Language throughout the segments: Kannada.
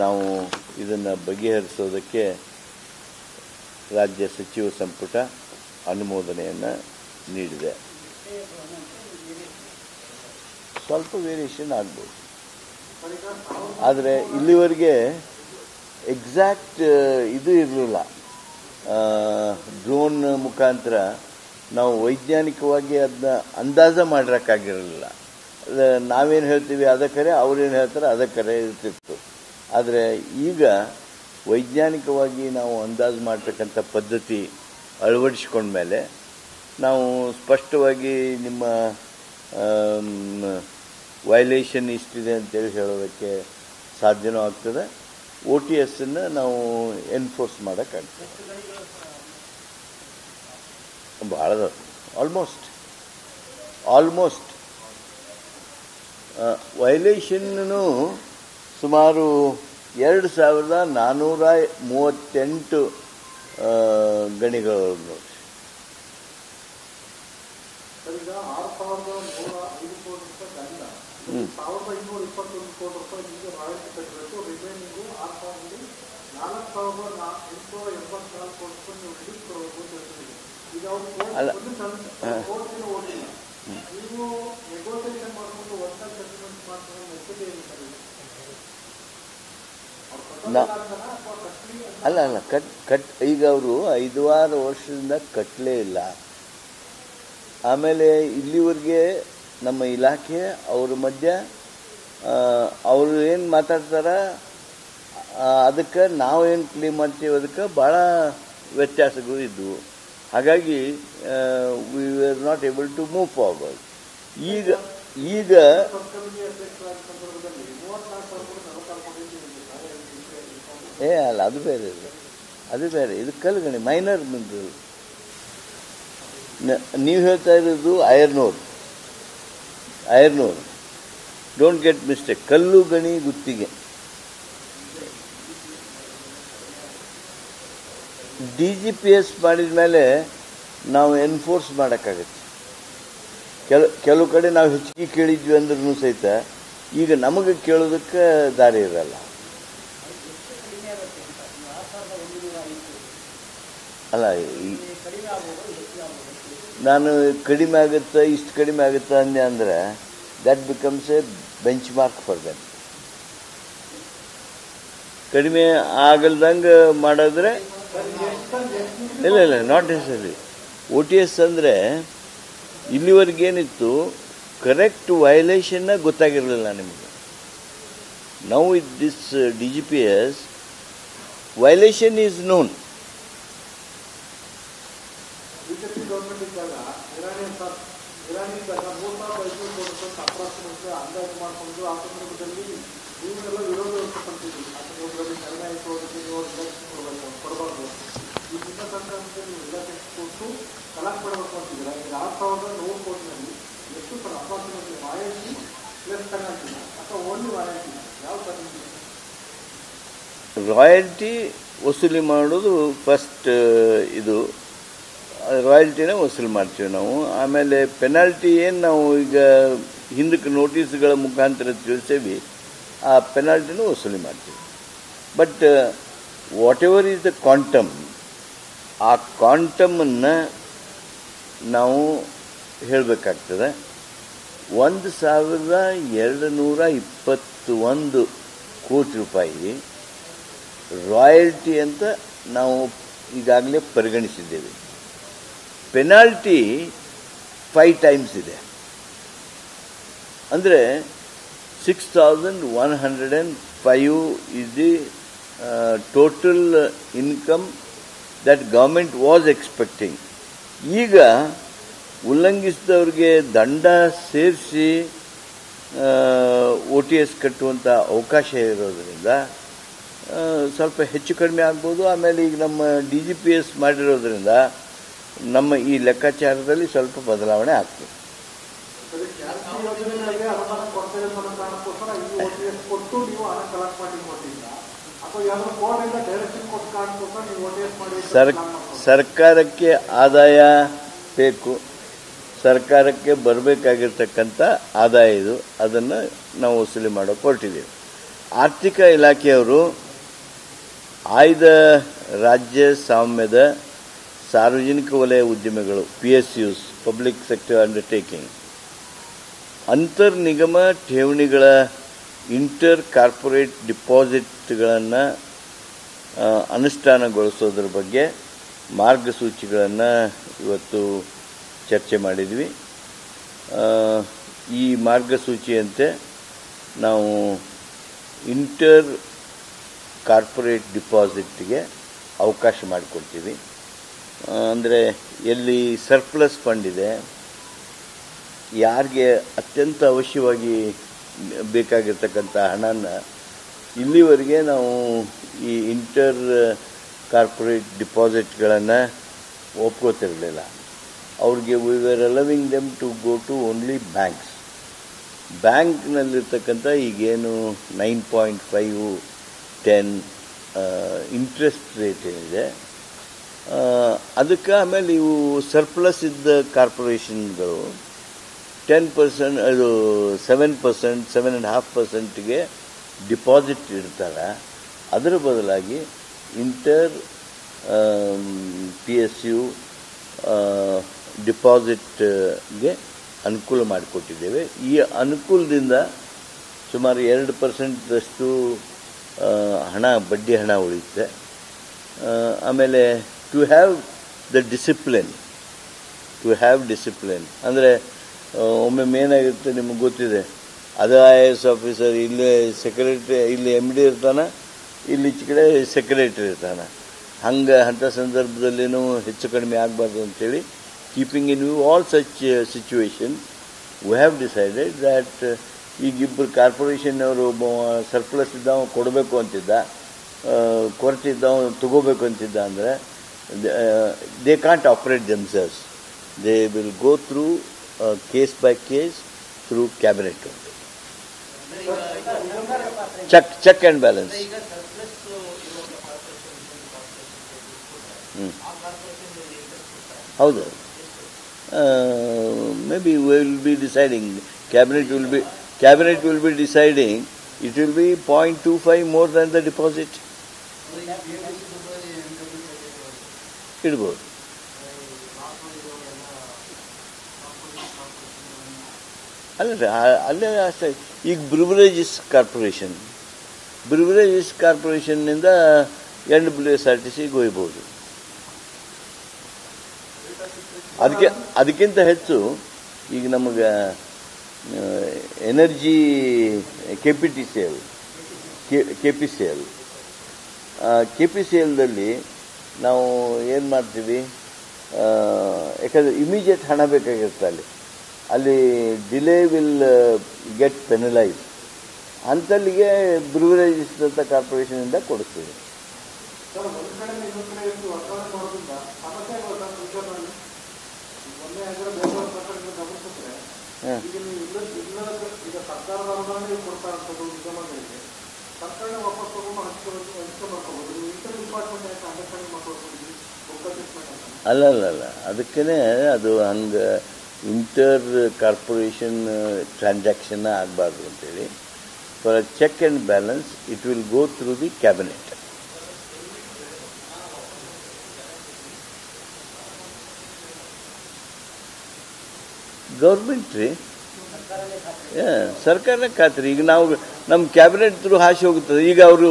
ನಾವು ಇದನ್ನು ಬಗೆಹರಿಸೋದಕ್ಕೆ ರಾಜ್ಯ ಸಚಿವ ಸಂಪುಟ ಅನುಮೋದನೆಯನ್ನು ನೀಡಿದೆ. ಸ್ವಲ್ಪ ವೇರಿಯೇಷನ್ ಆಗ್ಬೋದು, ಆದರೆ ಇಲ್ಲಿವರೆಗೆ ಎಕ್ಸಾಕ್ಟ್ ಇದು ಇರಲಿಲ್ಲ. ಡ್ರೋನ್ ಮುಖಾಂತರ ನಾವು ವೈಜ್ಞಾನಿಕವಾಗಿ ಅದನ್ನ ಅಂದಾಜು ಮಾಡಿರೋಕ್ಕಾಗಿರಲಿಲ್ಲ. ನಾವೇನು ಹೇಳ್ತೀವಿ ಅದಕ್ಕರೆ, ಅವ್ರೇನು ಹೇಳ್ತಾರೆ ಅದಕ್ಕರೆ ಇರ್ತಿತ್ತು. ಆದರೆ ಈಗ ವೈಜ್ಞಾನಿಕವಾಗಿ ನಾವು ಅಂದಾಜು ಮಾಡ್ತಕ್ಕಂಥ ಪದ್ಧತಿ ಅಳವಡಿಸ್ಕೊಂಡ್ಮೇಲೆ ನಾವು ಸ್ಪಷ್ಟವಾಗಿ ನಿಮ್ಮ ವೈಲೇಷನ್ ಇಷ್ಟಿದೆ ಅಂತೇಳಿ ಹೇಳೋದಕ್ಕೆ ಸಾಧ್ಯನೂ ಆಗ್ತದೆ. OTS ಅನ್ನು ನಾವು ಎನ್ಫೋರ್ಸ್ ಮಾಡೋಕ್ಕಾಗ್ತದೆ. ಭಾಳ ಆಲ್ಮೋಸ್ಟ್ ವೈಲೇಷನ್ನು ಸುಮಾರು 2438 ಗಣಿಗಳು ನೋಡಿ. ಅಲ್ಲ, ಅಲ್ಲ ಅಲ್ಲ ಕಟ್ ಈಗ ಅವರು 5-6 ವರ್ಷದಿಂದ ಕಟ್ಟಲೇ ಇಲ್ಲ. ಆಮೇಲೆ ಇಲ್ಲಿವರೆಗೆ ನಮ್ಮ ಇಲಾಖೆ ಅವ್ರ ಮಧ್ಯ ಅವರು ಏನು ಮಾತಾಡ್ತಾರ ಅದಕ್ಕೆ ನಾವೇನು ಕ್ಲೇಮ್ ಮಾಡ್ತೀವಿ ಅದಕ್ಕೆ ಭಾಳ ವ್ಯತ್ಯಾಸಗಳು ಇದ್ದವು. ಹಾಗಾಗಿ we are not able to move forward. ಈಗ ಅಲ್ಲ, ಅದು ಬೇರೆ ಇದು ಕಲ್ಲುಗಣಿ, ಮೈನರ್ ಮಿನರಲ್. ನೀವು ಹೇಳ್ತಾ ಇರೋದು iron ore. Don't get mistake. ಕಲ್ಲು ಗಣಿ ಗುತ್ತಿಗೆ DGPS ಮಾಡಿದ ಮೇಲೆ ನಾವು ಎನ್ಫೋರ್ಸ್ ಮಾಡೋಕ್ಕಾಗತ್ತೆ. ಕೆಲವು ಕಡೆ ನಾವು ಹೆಚ್ಚಿಗೆ ಕೇಳಿದ್ವಿ ಅಂದ್ರೂ ಸಹಿತ ಈಗ ನಮಗೆ ಕೇಳೋದಕ್ಕೆ ದಾರಿ ಇರಲ್ಲ. ಅಲ್ಲ, ನಾನು ಕಡಿಮೆ ಆಗುತ್ತೆ, ಇಷ್ಟು ಕಡಿಮೆ ಆಗುತ್ತೆ ಅಂದೆ ಅಂದರೆ that becomes A bench mark for them. ಕಡಿಮೆ ಆಗಲ್ದಂಗೆ ಮಾಡಿದ್ರೆ ಇಲ್ಲ, ನಾಟ್ ನೆಸೆಸರಿ. OTS ಅಂದರೆ ಇಲ್ಲಿವರೆಗೇನಿತ್ತು, ಕರೆಕ್ಟ್ ವೈಲೇಷನ್ನ ಗೊತ್ತಾಗಿರಲಿಲ್ಲ ನಿಮಗೆ. Now with this DGPS violation is known. Royalty ವಸೂಲಿ ಮಾಡೋದು ಫಸ್ಟ್. ಇದು ರಾಯಲ್ಟಿನ ವಸೂಲಿ ಮಾಡ್ತೀವಿ ನಾವು. ಆಮೇಲೆ ಪೆನಾಲ್ಟಿ ಏನು ನಾವು ಈಗ ಹಿಂದಕ್ಕೆ ನೋಟಿಸ್ಗಳ ಮುಖಾಂತರ ತಿಳಿಸೇವಿ, ಆ ಪೆನಾಲ್ಟಿನೂ ವಸೂಲಿ ಮಾಡ್ತೀವಿ. But what ever is the quantum, ಆ ಕ್ವಾಂಟಮನ್ನು ನಾವು ಹೇಳಬೇಕಾಗ್ತದೆ. 1221 ಕೋಟಿ ರೂಪಾಯಿ ರಾಯಲ್ಟಿ ಅಂತ ನಾವು ಈಗಾಗಲೇ ಪರಿಗಣಿಸಿದ್ದೇವೆ. ಪೆನಾಲ್ಟಿ 5 ಟೈಮ್ಸ್ ಇದೆ. ಅಂದರೆ 6105 is the total income that government was expecting. ಈಗ ಉಲ್ಲಂಘಿಸಿದವ್ರಿಗೆ ದಂಡ ಸೇರಿಸಿ OTS ಕಟ್ಟುವಂಥ ಅವಕಾಶ ಇರೋದರಿಂದ ಸ್ವಲ್ಪ ಹೆಚ್ಚು ಕಡಿಮೆ ಆಗ್ಬೋದು. ಆಮೇಲೆ ಈಗ ನಮ್ಮ DGPS ಮಾಡಿರೋದ್ರಿಂದ ನಮ್ಮ ಈ ಲೆಕ್ಕಾಚಾರದಲ್ಲಿ ಸ್ವಲ್ಪ ಬದಲಾವಣೆ ಆಗ್ತದೆ. ಸರ್ಕಾರಕ್ಕೆ ಆದಾಯ ಬೇಕು, ಸರ್ಕಾರಕ್ಕೆ ಬರಬೇಕಾಗಿರ್ತಕ್ಕಂಥ ಆದಾಯ ಇದು, ಅದನ್ನು ನಾವು ವಸೂಲಿ ಮಾಡೋಕೆ ಹೊರಟಿದ್ದೀವಿ. ಆರ್ಥಿಕ ಇಲಾಖೆಯವರು ಆಯ್ದ ರಾಜ್ಯ ಸ್ವಾಮ್ಯದ ಸಾರ್ವಜನಿಕ ವಲಯ ಉದ್ಯಮಿಗಳು PSUs ಪಬ್ಲಿಕ್ ಸೆಕ್ಟರ್ ಅಂಡರ್ಟೇಕಿಂಗ್ ಅಂತರ್ ನಿಗಮ ಠೇವಣಿಗಳ ಇಂಟರ್ ಕಾರ್ಪೊರೇಟ್ ಡಿಪಾಸಿಟ್ಗಳನ್ನು ಅನುಷ್ಠಾನಗೊಳಿಸೋದ್ರ ಬಗ್ಗೆ ಮಾರ್ಗಸೂಚಿಗಳನ್ನು ಇವತ್ತು ಚರ್ಚೆ ಮಾಡಿದ್ವಿ. ಈ ಮಾರ್ಗಸೂಚಿಯಂತೆ ನಾವು ಇಂಟರ್ ಕಾರ್ಪೊರೇಟ್ ಡಿಪಾಸಿಟ್ಗೆ ಅವಕಾಶ ಮಾಡಿಕೊಡ್ತೀವಿ. ಅಂದರೆ ಎಲ್ಲಿ ಸರ್ಪ್ಲಸ್ ಫಂಡ್ ಇದೆ, ಯಾರಿಗೆ ಅತ್ಯಂತ ಅವಶ್ಯವಾಗಿ ಬೇಕಾಗಿರ್ತಕ್ಕಂಥ ಹಣನ ಇಲ್ಲಿವರೆಗೆ ನಾವು ಈ ಇಂಟರ್ ಕಾರ್ಪೊರೇಟ್ ಡಿಪಾಸಿಟ್ಗಳನ್ನು ಒಪ್ಕೋತಿರಲಿಲ್ಲ. ಅವ್ರಿಗೆ we were allowing them to go to only banks. ಬ್ಯಾಂಕ್ನಲ್ಲಿರ್ತಕ್ಕಂಥ ಈಗೇನು 9.5 10 ಇಂಟ್ರೆಸ್ಟ್ ರೇಟ್ ಏನಿದೆ, ಅದಕ್ಕೆ ಆಮೇಲೆ ಇವು ಸರ್ಪ್ಲಸ್ ಇದ್ದ ಕಾರ್ಪೊರೇಷನ್ಗಳು 10% ಅದು 7% 7.5%ಗೆ ಡಿಪಾಸಿಟ್ ಇಡ್ತಾರೆ. ಅದರ ಬದಲಾಗಿ ಇಂಟರ್ PSU ಡಿಪಾಸಿಟ್ಗೆ ಅನುಕೂಲ ಮಾಡಿಕೊಟ್ಟಿದ್ದೇವೆ. ಈ ಅನುಕೂಲದಿಂದ ಸುಮಾರು 2%ದಷ್ಟು ಹಣ ಬಡ್ಡಿ ಹಣ ಉಳಿಯುತ್ತೆ. ಆಮೇಲೆ ಟು ಹ್ಯಾವ್ ಡಿಸಿಪ್ಲಿನ್ ಅಂದರೆ ಒಮ್ಮೆ ಮೇನಾಗಿರುತ್ತೆ, ನಿಮಗೆ ಗೊತ್ತಿದೆ, ಅದು IAS ಆಫೀಸರ್, ಇಲ್ಲೇ ಸೆಕ್ರೆಟ್ರಿ, ಇಲ್ಲಿ MD ಇರ್ತಾನೆ, ಇಲ್ಲಿ ಈಚೆ ಕಡೆ ಸೆಕ್ರೆಟ್ರಿ ಇರ್ತಾನೆ. ಅಂಥ ಸಂದರ್ಭದಲ್ಲಿನೂ ಹೆಚ್ಚು ಕಡಿಮೆ ಆಗಬಾರ್ದು ಅಂತೇಳಿ, keeping in view all such situation, we have decided that ಈಗ ಇಬ್ಬರು ಕಾರ್ಪೊರೇಷನ್ನವರು ಒಬ್ಬ ಸರ್ಪ್ಲಸ್ ಇದ್ದವ ಕೊಡಬೇಕು ಅಂತಿದ್ದ, ಕೊರತೆ ಇದ್ದವ ತಗೋಬೇಕು ಅಂತಿದ್ದ ಅಂದರೆ they can't operate themselves. They will go through case by case through cabinet. Check and balance. ಹೌದು, maybe we will be deciding, cabinet will be deciding, it will be 0.25 more than the deposit. ಇಡ್ಬೋದು. ಅಲ್ಲೇ ಅಷ್ಟೇ. ಈಗ ಬ್ರಿವರೇಜಸ್ ಕಾರ್ಪೊರೇಷನ್ನಿಂದ NWSRTCಗೆ ಹೋಗ್ಬೋದು. ಅದಕ್ಕಿಂತ ಹೆಚ್ಚು ಈಗ ನಮಗೆ ಎನರ್ಜಿ KPCLದಲ್ಲಿ ನಾವು ಏನು ಮಾಡ್ತೀವಿ, ಯಾಕಂದರೆ ಇಮಿಡಿಯೇಟ್ ಹಣ ಬೇಕಾಗಿರುತ್ತೆ, ಅಲ್ಲಿ ಡಿಲೇ ವಿಲ್ ಗೆಟ್ ಪೆನಲೈಸ್. ಅಂಥಲ್ಲಿಗೆ ಬ್ರಿವರೇಜಸ್ ಅಂತ ಕಾರ್ಪೊರೇಷನಿಂದ ಕೊಡ್ತೀವಿ. ಅಲ್ಲ, ಅದಕ್ಕೇ ಅದು ಹಂಗೆ ಇಂಟರ್ ಕಾರ್ಪೊರೇಷನ್ ಟ್ರಾನ್ಸಾಕ್ಷನ್ ಆಗಬಾರ್ದು ಅಂತೇಳಿ, for check and balance it will go through the cabinet. Government ರೀ, ಸರ್ಕಾರನೇ ಖಾತ್ರಿ. ಈಗ ನಾವು ನಮ್ಮ ಕ್ಯಾಬಿನೆಟ್ ಥ್ರೂ ಹಾಸಿ ಹೋಗುತ್ತದೆ. ಈಗ ಅವರು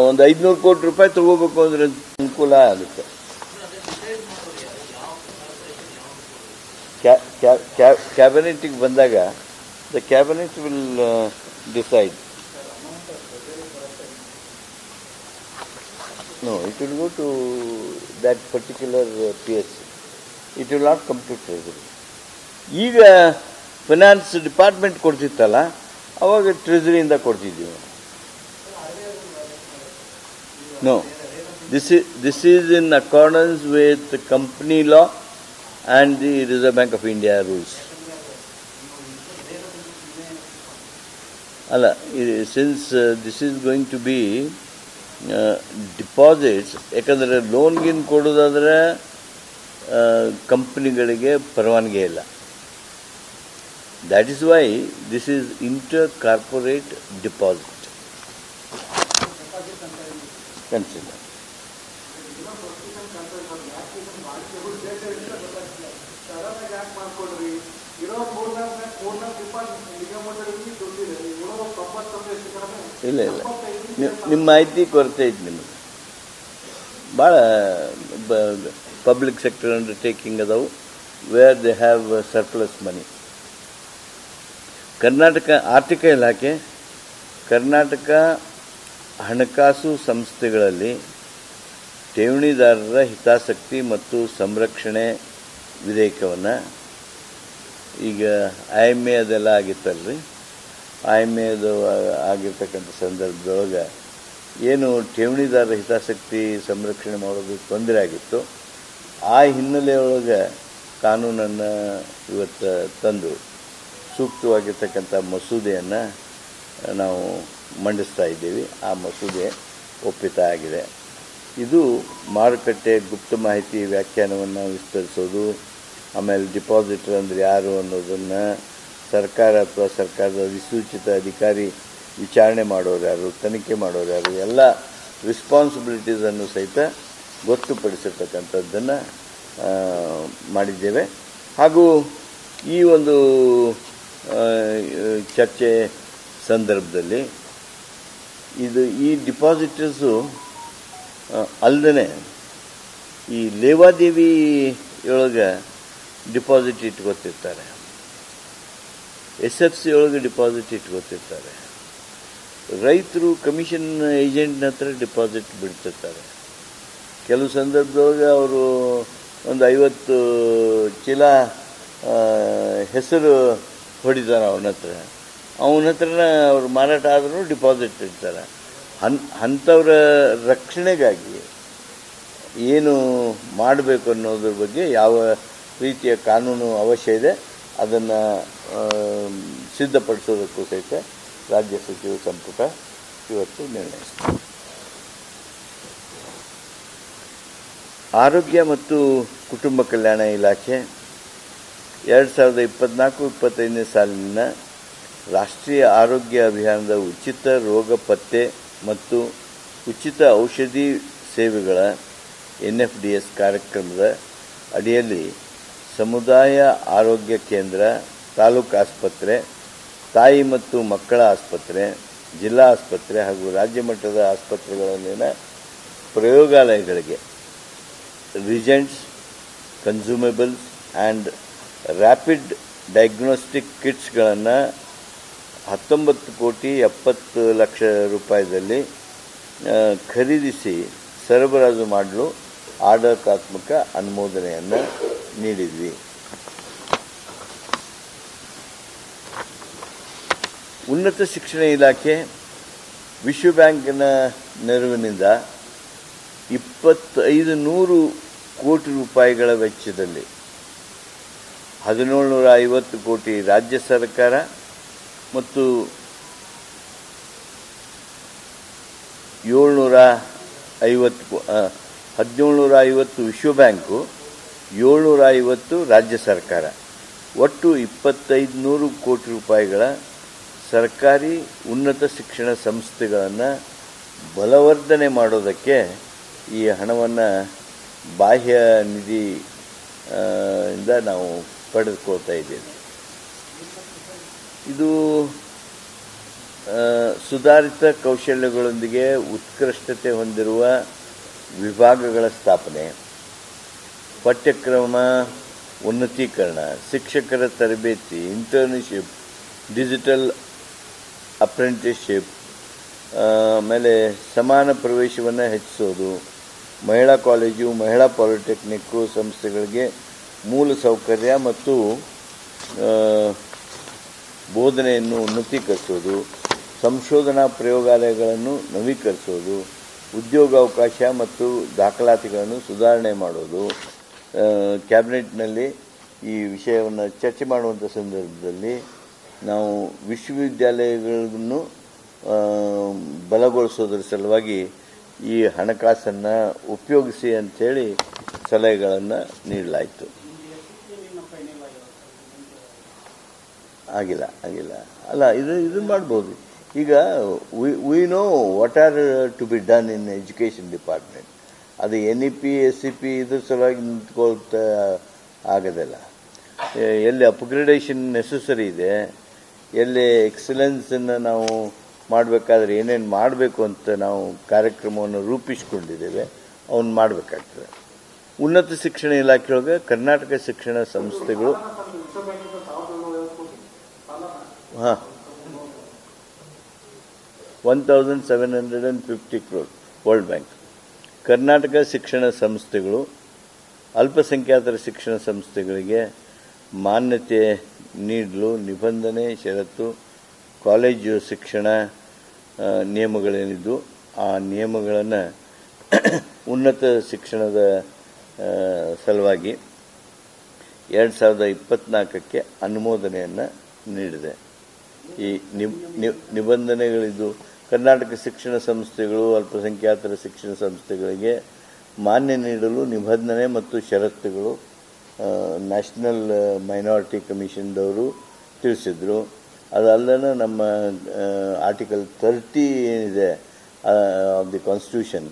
ಒಂದು 500 ಕೋಟಿ ರೂಪಾಯಿ ತಗೋಬೇಕು ಅಂದರೆ ಅನುಕೂಲ ಆಗುತ್ತೆ. ಕ್ಯಾಬಿನೆಟಿಗೆ ಬಂದಾಗ the cabinet will decide. No, it will go to that particular PSU. It will not come to treasury. ಈಗ ಫೈನಾನ್ಸ್ ಡಿಪಾರ್ಟ್ಮೆಂಟ್ ಕೊಡ್ತಿತ್ತಲ್ಲ, ಅವಾಗ ಟ್ರೆಜರಿಯಿಂದ ಕೊಡ್ತಿದ್ದೀವಿ. No, this is in accordance with company law and the Reserve Bank of India rules. Since this is going to be deposits, ಯಾಕಂದರೆ ಲೋನ್ಗಿನ್ ಕೊಡೋದಾದರೆ ಕಂಪ್ನಿಗಳಿಗೆ ಪರವಾನಗಿ ಇಲ್ಲ. That is why this is inter corporate deposit. Consider. ಇಲ್ಲ ಇಲ್ಲ, ನಿಮ್ಮ ಮಾಹಿತಿ ಕೊರತೆ ಐತೆ ನಿಮಗೆ. ಭಾಳ ಪಬ್ಲಿಕ್ ಸೆಕ್ಟರ್ ಅಂಡರ್ಟೇಕಿಂಗ್ ಅದಾವು ವೇರ್ ದೇ ಹ್ಯಾವ್ ಸರ್ಪ್ಲಸ್ ಮನಿ. ಕರ್ನಾಟಕ ಆರ್ಥಿಕ ಇಲಾಖೆ ಕರ್ನಾಟಕ ಹಣಕಾಸು ಸಂಸ್ಥೆಗಳಲ್ಲಿ ಠೇವಣಿದಾರರ ಹಿತಾಸಕ್ತಿ ಮತ್ತು ಸಂರಕ್ಷಣೆ ವಿಧೇಯಕವನ್ನು, ಈಗ IMA ಅದೆಲ್ಲ ಆಗಿತ್ತಲ್ರಿ, IMA ಅದು ಆಗಿರ್ತಕ್ಕಂಥ ಸಂದರ್ಭದೊಳಗೆ ಏನು ಠೇವಣಿದಾರರ ಹಿತಾಸಕ್ತಿ ಸಂರಕ್ಷಣೆ ಮಾಡೋದು ತೊಂದರೆ ಆಗಿತ್ತು, ಆ ಹಿನ್ನೆಲೆಯೊಳಗೆ ಕಾನೂನನ್ನು ಇವತ್ತು ತಂದು ಸೂಕ್ತವಾಗಿರ್ತಕ್ಕಂಥ ಮಸೂದೆಯನ್ನು ನಾವು ಮಂಡಿಸ್ತಾ ಇದ್ದೀವಿ. ಆ ಮಸೂದೆ ಒಪ್ಪಿತ ಆಗಿದೆ. ಇದು ಮಾರುಕಟ್ಟೆ ಗುಪ್ತ ಮಾಹಿತಿ ವ್ಯಾಖ್ಯಾನವನ್ನು ವಿಸ್ತರಿಸೋದು, ಆಮೇಲೆ ಡಿಪಾಸಿಟರ್ ಅಂದರೆ ಯಾರು ಅನ್ನೋದನ್ನು ಸರ್ಕಾರ ಅಥವಾ ಸರ್ಕಾರದ ಅಧಿಸೂಚಿತ ಅಧಿಕಾರಿ ವಿಚಾರಣೆ ಮಾಡೋರು ಯಾರು, ತನಿಖೆ ಮಾಡೋರು ಯಾರು, ಎಲ್ಲ ರೆಸ್ಪಾನ್ಸಿಬಿಲಿಟೀಸನ್ನು ಸಹಿತ ಗೊತ್ತುಪಡಿಸಿರ್ತಕ್ಕಂಥದ್ದನ್ನು ಮಾಡಿದ್ದೇವೆ. ಹಾಗೂ ಈ ಒಂದು ಚರ್ಚೆ ಸಂದರ್ಭದಲ್ಲಿ ಈ ಡಿಪಾಸಿಟರ್ಸು ಅಲ್ಲದೆ ಈ ಲೇವಾದೇವಿಯೊಳಗೆ ಡಿಪಾಸಿಟ್ ಇಟ್ಕೊತಿರ್ತಾರೆ, SFC ಒಳಗೆ ಡಿಪಾಸಿಟ್ ಇಟ್ಕೊತಿರ್ತಾರೆ, ರೈತರು ಕಮಿಷನ್ ಏಜೆಂಟ್ನ ಹತ್ರ ಡಿಪಾಸಿಟ್ ಬಿಡ್ತಿರ್ತಾರೆ. ಕೆಲವು ಸಂದರ್ಭದೊಳಗೆ ಅವರು ಒಂದು 50 ಚೀಲ ಹೆಸರು ಹೊಡಿತಾರೆ ಅವನ ಹತ್ರನ ಅವ್ರು ಮಾರಾಟ ಆದರೂ ಡಿಪಾಸಿಟ್ ಇಡ್ತಾರೆ. ಅಂಥವ್ರ ರಕ್ಷಣೆಗಾಗಿ ಏನು ಮಾಡಬೇಕು ಅನ್ನೋದ್ರ ಬಗ್ಗೆ ಯಾವ ರೀತಿಯ ಕಾನೂನು ಅವಶ್ಯ ಇದೆ ಅದನ್ನು ಸಿದ್ಧಪಡಿಸೋದಕ್ಕೂ ಸಹಿತ ರಾಜ್ಯ ಸಚಿವ ಸಂಪುಟ ಇವತ್ತು ನಿರ್ಣಯಿಸಿದೆ. ಆರೋಗ್ಯ ಮತ್ತು ಕುಟುಂಬ ಕಲ್ಯಾಣ ಇಲಾಖೆ 2024-25ನೇ ಸಾಲಿನ ರಾಷ್ಟ್ರೀಯ ಆರೋಗ್ಯ ಅಭಿಯಾನದ ಉಚಿತ ರೋಗ ಪತ್ತೆ ಮತ್ತು ಉಚಿತ ಔಷಧಿ ಸೇವೆಗಳ NFDS ಕಾರ್ಯಕ್ರಮದ ಅಡಿಯಲ್ಲಿ ಸಮುದಾಯ ಆರೋಗ್ಯ ಕೇಂದ್ರ, ತಾಲೂಕು ಆಸ್ಪತ್ರೆ, ತಾಯಿ ಮತ್ತು ಮಕ್ಕಳ ಆಸ್ಪತ್ರೆ, ಜಿಲ್ಲಾ ಆಸ್ಪತ್ರೆ ಹಾಗೂ ರಾಜ್ಯ ಮಟ್ಟದ ಆಸ್ಪತ್ರೆಗಳಲ್ಲಿನ ಪ್ರಯೋಗಾಲಯಗಳಿಗೆ ರಿಜೆಂಟ್ಸ್, ಕನ್ಸ್ಯೂಮೇಬಲ್ಸ್ ಆ್ಯಂಡ್ ರ್ಯಾಪಿಡ್ ಡಯಾಗ್ನೋಸ್ಟಿಕ್ ಕಿಟ್ಸ್ಗಳನ್ನು 19,70,00,000 ರೂಪಾಯಿದಲ್ಲಿ ಖರೀದಿಸಿ ಸರಬರಾಜು ಮಾಡಲು ಆಡಳಿತಾತ್ಮಕ ಅನುಮೋದನೆಯನ್ನು ನೀಡಿದ್ವಿ. ಉನ್ನತ ಶಿಕ್ಷಣ ಇಲಾಖೆ ವಿಶ್ವ ಬ್ಯಾಂಕಿನ ನೆರವಿನಿಂದ 2,500 ಕೋಟಿ ರೂಪಾಯಿಗಳ ವೆಚ್ಚದಲ್ಲಿ 1,750 ಕೋಟಿ ರಾಜ್ಯ ಸರ್ಕಾರ ಮತ್ತು 1,750 ವಿಶ್ವ ಬ್ಯಾಂಕು, 750 ರಾಜ್ಯ ಸರ್ಕಾರ, ಒಟ್ಟು 2,500 ಕೋಟಿ ರೂಪಾಯಿಗಳ ಸರ್ಕಾರಿ ಉನ್ನತ ಶಿಕ್ಷಣ ಸಂಸ್ಥೆಗಳನ್ನು ಬಲವರ್ಧನೆ ಮಾಡೋದಕ್ಕೆ ಈ ಹಣವನ್ನು ಬಾಹ್ಯ ನಿಧಿ ಇಂದ ನಾವು ಪಡೆದುಕೊಳ್ತಾ ಇದ್ದೇವೆ. ಇದು ಸುಧಾರಿತ ಕೌಶಲ್ಯಗಳೊಂದಿಗೆ ಉತ್ಕೃಷ್ಟತೆ ಹೊಂದಿರುವ ವಿಭಾಗಗಳ ಸ್ಥಾಪನೆ, ಪಠ್ಯಕ್ರಮ ಉನ್ನತೀಕರಣ, ಶಿಕ್ಷಕರ ತರಬೇತಿ, ಇಂಟರ್ನ್ಶಿಪ್, ಡಿಜಿಟಲ್ ಅಪ್ರೆಂಟಿಸ್ಶಿಪ್, ಆಮೇಲೆ ಸಮಾನ ಪ್ರವೇಶವನ್ನು ಹೆಚ್ಚಿಸೋದು, ಮಹಿಳಾ ಕಾಲೇಜು, ಮಹಿಳಾ ಪಾಲಿಟೆಕ್ನಿಕ್ಕು ಸಂಸ್ಥೆಗಳಿಗೆ ಮೂಲ ಸೌಕರ್ಯ ಮತ್ತು ಬೋಧನೆಯನ್ನು ಉನ್ನತೀಕರಿಸೋದು, ಸಂಶೋಧನಾ ಪ್ರಯೋಗಾಲಯಗಳನ್ನು ನವೀಕರಿಸೋದು, ಉದ್ಯೋಗಾವಕಾಶ ಮತ್ತು ದಾಖಲಾತಿಗಳನ್ನು ಸುಧಾರಣೆ ಮಾಡೋದು. ಕ್ಯಾಬಿನೆಟ್ನಲ್ಲಿ ಈ ವಿಷಯವನ್ನು ಚರ್ಚೆ ಮಾಡುವಂಥ ಸಂದರ್ಭದಲ್ಲಿ ನಾವು ವಿಶ್ವವಿದ್ಯಾಲಯಗಳನ್ನು ಬಲಗೊಳಿಸೋದ್ರ ಸಲುವಾಗಿ ಈ ಹಣಕಾಸನ್ನು ಉಪಯೋಗಿಸಿ ಅಂಥೇಳಿ ಸಲಹೆಗಳನ್ನು ನೀಡಲಾಯಿತು. ಆಗಿಲ್ಲ ಅಲ್ಲ, ಇದನ್ನು ಮಾಡ್ಬೋದು. ಈಗ we know what are to be done in education department. ಅದು NEP SCP ಇದ್ರ ಸಲುವಾಗಿ ನಿಂತ್ಕೊಳ್ತಾ ಆಗೋದಿಲ್ಲ. ಎಲ್ಲಿ ಅಪ್ಗ್ರೇಡೇಷನ್ ನೆಸಸರಿ ಇದೆ, ಎಲ್ಲಿ ಎಕ್ಸಲೆನ್ಸನ್ನು ನಾವು ಮಾಡಬೇಕಾದ್ರೆ ಏನೇನು ಮಾಡಬೇಕು ಅಂತ ನಾವು ಕಾರ್ಯಕ್ರಮವನ್ನು ರೂಪಿಸ್ಕೊಂಡಿದ್ದೇವೆ ಅವನ್ನ ಮಾಡಬೇಕಾಗ್ತದೆ. ಉನ್ನತ ಶಿಕ್ಷಣ ಇಲಾಖೆಯೊಳಗೆ ಕರ್ನಾಟಕ ಶಿಕ್ಷಣ ಸಂಸ್ಥೆಗಳು 1750 crore ವರ್ಲ್ಡ್ ಬ್ಯಾಂಕ್. ಕರ್ನಾಟಕ ಶಿಕ್ಷಣ ಸಂಸ್ಥೆಗಳು ಅಲ್ಪಸಂಖ್ಯಾತರ ಶಿಕ್ಷಣ ಸಂಸ್ಥೆಗಳಿಗೆ ಮಾನ್ಯತೆ ನೀಡಲು ನಿಬಂಧನೆ, ಷರತ್ತು, ಕಾಲೇಜು ಶಿಕ್ಷಣ ನಿಯಮಗಳೇನಿದ್ದು ಆ ನಿಯಮಗಳನ್ನು ಉನ್ನತ ಶಿಕ್ಷಣದ ಸಲುವಾಗಿ 2024ಕ್ಕೆ ಅನುಮೋದನೆಯನ್ನು ನೀಡಿದೆ. ಈ ನಿಬಂಧನೆಗಳಿದ್ದು ಕರ್ನಾಟಕ ಶಿಕ್ಷಣ ಸಂಸ್ಥೆಗಳು ಅಲ್ಪಸಂಖ್ಯಾತರ ಶಿಕ್ಷಣ ಸಂಸ್ಥೆಗಳಿಗೆ ಮಾನ್ಯ ನೀಡಲು ನಿಬಂಧನೆ ಮತ್ತು ಷರತ್ತುಗಳು ನ್ಯಾಷನಲ್ ಮೈನಾರಿಟಿ ಕಮಿಷನ್ದವರು ತಿಳಿಸಿದರು. ಅದಲ್ಲದೆ ನಮ್ಮ ಆರ್ಟಿಕಲ್ 30 ಏನಿದೆ ಆಫ್ ದಿ ಕಾನ್ಸ್ಟಿಟ್ಯೂಷನ್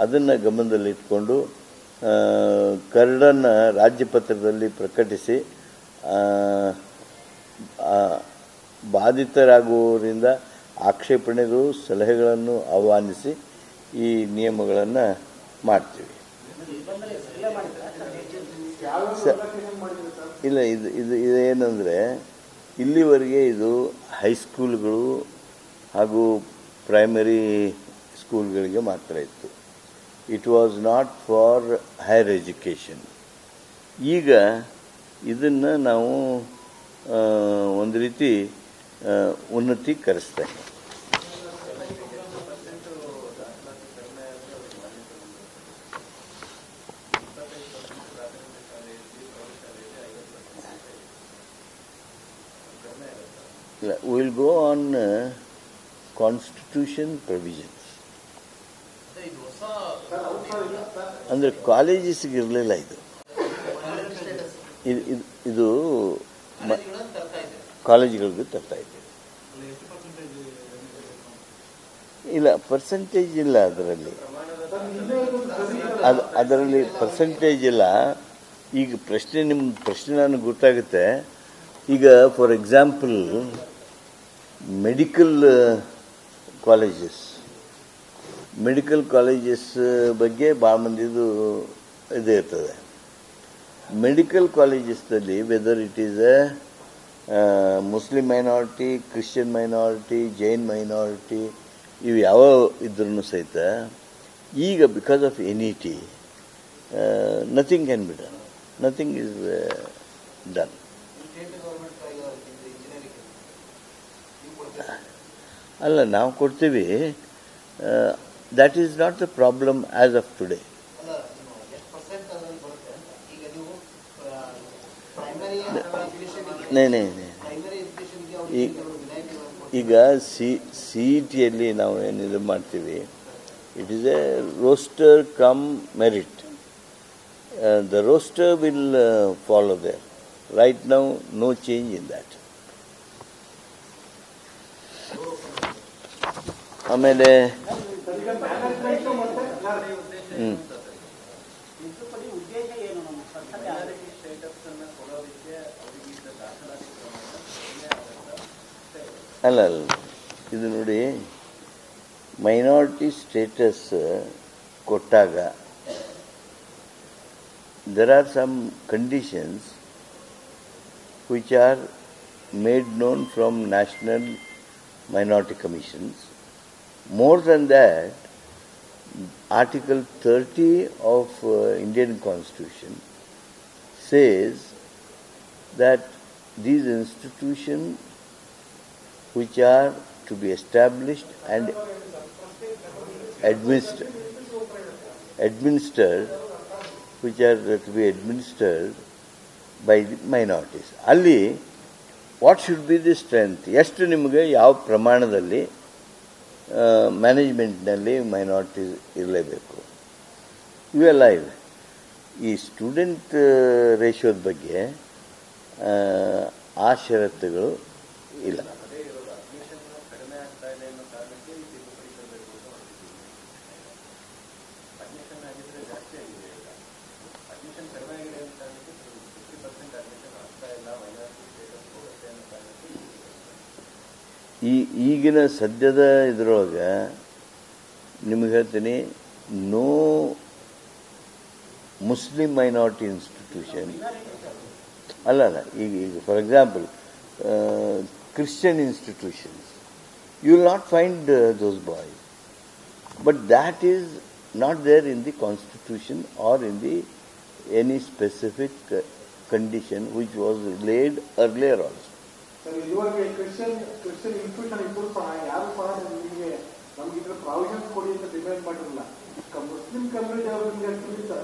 ಅದನ್ನು ಗಮನದಲ್ಲಿಟ್ಕೊಂಡು ಕರಡನ್ನು ರಾಜ್ಯಪತ್ರದಲ್ಲಿ ಪ್ರಕಟಿಸಿ ಬಾಧಿತರಾಗುವವರಿಂದ ಆಕ್ಷೇಪಣೆಗಳು, ಸಲಹೆಗಳನ್ನು ಆಹ್ವಾನಿಸಿ ಈ ನಿಯಮಗಳನ್ನು ಮಾಡ್ತೀವಿ. ಇಲ್ಲ, ಇದೇನೆಂದರೆ ಇಲ್ಲಿವರೆಗೆ ಇದು ಹೈಸ್ಕೂಲ್ಗಳು ಹಾಗೂ ಪ್ರೈಮರಿ ಸ್ಕೂಲ್ಗಳಿಗೆ ಮಾತ್ರ ಇತ್ತು. It was not for higher education. ಈಗ ಇದನ್ನು ನಾವು ಒಂದು ರೀತಿ ಉನ್ನತೀಕರಿಸ್ತಾ ಇದ್ದೀವಿ. We will go on constitution provisions. ಅಂದರೆ ಕಾಲೇಜಸ್ಗೆ ಇರಲಿಲ್ಲ ಇದು ಕಾಲೇಜುಗಳಿಗೂ ತರ್ತಾ ಇದ್ದೀವಿ. ಇಲ್ಲ, ಪರ್ಸೆಂಟೇಜ್ ಇಲ್ಲ ಅದರಲ್ಲಿ ಪರ್ಸೆಂಟೇಜ್ ಇಲ್ಲ. ಈಗ ನಿಮ್ಮ ಪ್ರಶ್ನೆ ನನಗೆ ಗೊತ್ತಾಗುತ್ತೆ. ಈಗ ಫಾರ್ ಎಕ್ಸಾಂಪಲ್ ಮೆಡಿಕಲ್ ಕಾಲೇಜಸ್ ಬಗ್ಗೆ ಭಾಳ ಮಂದಿದು ಇದೇ ಇರ್ತದೆ. ಮೆಡಿಕಲ್ ಕಾಲೇಜಸ್ನಲ್ಲಿ whether it is Muslim minority, Christian minority, Jain minority, ಇವು ಯಾವ ಇದ್ರೂ ಸಹಿತ ಈಗ because of NET nothing can be done, nothing is done. ಅಲ್ಲ, ನಾವು ಕೊಡ್ತೀವಿ. That is not the problem as of today. ಈಗ CETಯಲ್ಲಿ ನಾವು ಏನಿದು ಮಾಡ್ತೀವಿ, it is a roster cum merit. The roster will follow there. Right now no change in that. ಆಮೇಲೆ ಅಲ್ಲ, ಇದು ನೋಡಿ, ಮೈನಾರಿಟಿ ಸ್ಟೇಟಸ್ ಕೊಟ್ಟಾಗ there are some conditions which are made known from national minority commissions. More than that, Article 30 of Indian Constitution says that these institutions which are to be established and administered which are to be administered by the minorities. ಅಲ್ಲಿ what should be the strength, ಎಷ್ಟು ನಿಮಗೆ ಯಾವ ಪ್ರಮಾಣದಲ್ಲಿ ಮ್ಯಾನೇಜ್ಮೆಂಟ್ನಲ್ಲಿ ಮೈನಾರಿಟೀಸ್ ಇರಲೇಬೇಕು, ಇವೆಲ್ಲ ಇವೆ. ಈ ಸ್ಟೂಡೆಂಟ್ ರೇಷಿಯೋದ ಬಗ್ಗೆ ಆ ಷರತ್ತುಗಳು ಇಲ್ಲ. ಈಗಿನ ಸದ್ಯದ ಇದರೊಳಗೆ ನಿಮಗೆ ಹೇಳ್ತೀನಿ, ನೋ ಮುಸ್ಲಿಂ ಮೈನಾರಿಟಿ ಇನ್ಸ್ಟಿಟ್ಯೂಷನ್ ಅಲ್ಲ ಈಗ for example Christian institutions, you will not find those boys. But that is not there in the constitution or in the any specific condition which was laid earlier also. Sir, ಇದುವರೆಗೆ ಕ್ರಿಶ್ಚಿಯನ್ ಇನ್ಸ್ಟಿಟ್ಯೂಷನ್ ಇಂಪ್ರೂವ್ ಸಹ ಯಾರು ಸಹ ನಿಮಗೆ ನಮ್ಗೆ ಇದರ ಪ್ರಾವಿಷನ್ಸ್ ಕೊಡಿ ಅಂತ ಡಿಮ್ಯಾಂಡ್ ಮಾಡಿರಲಿಲ್ಲ. ಮುಸ್ಲಿಂ ಕಮ್ಯುನಿಟಿ ಅವರು ನಿಮಗೆ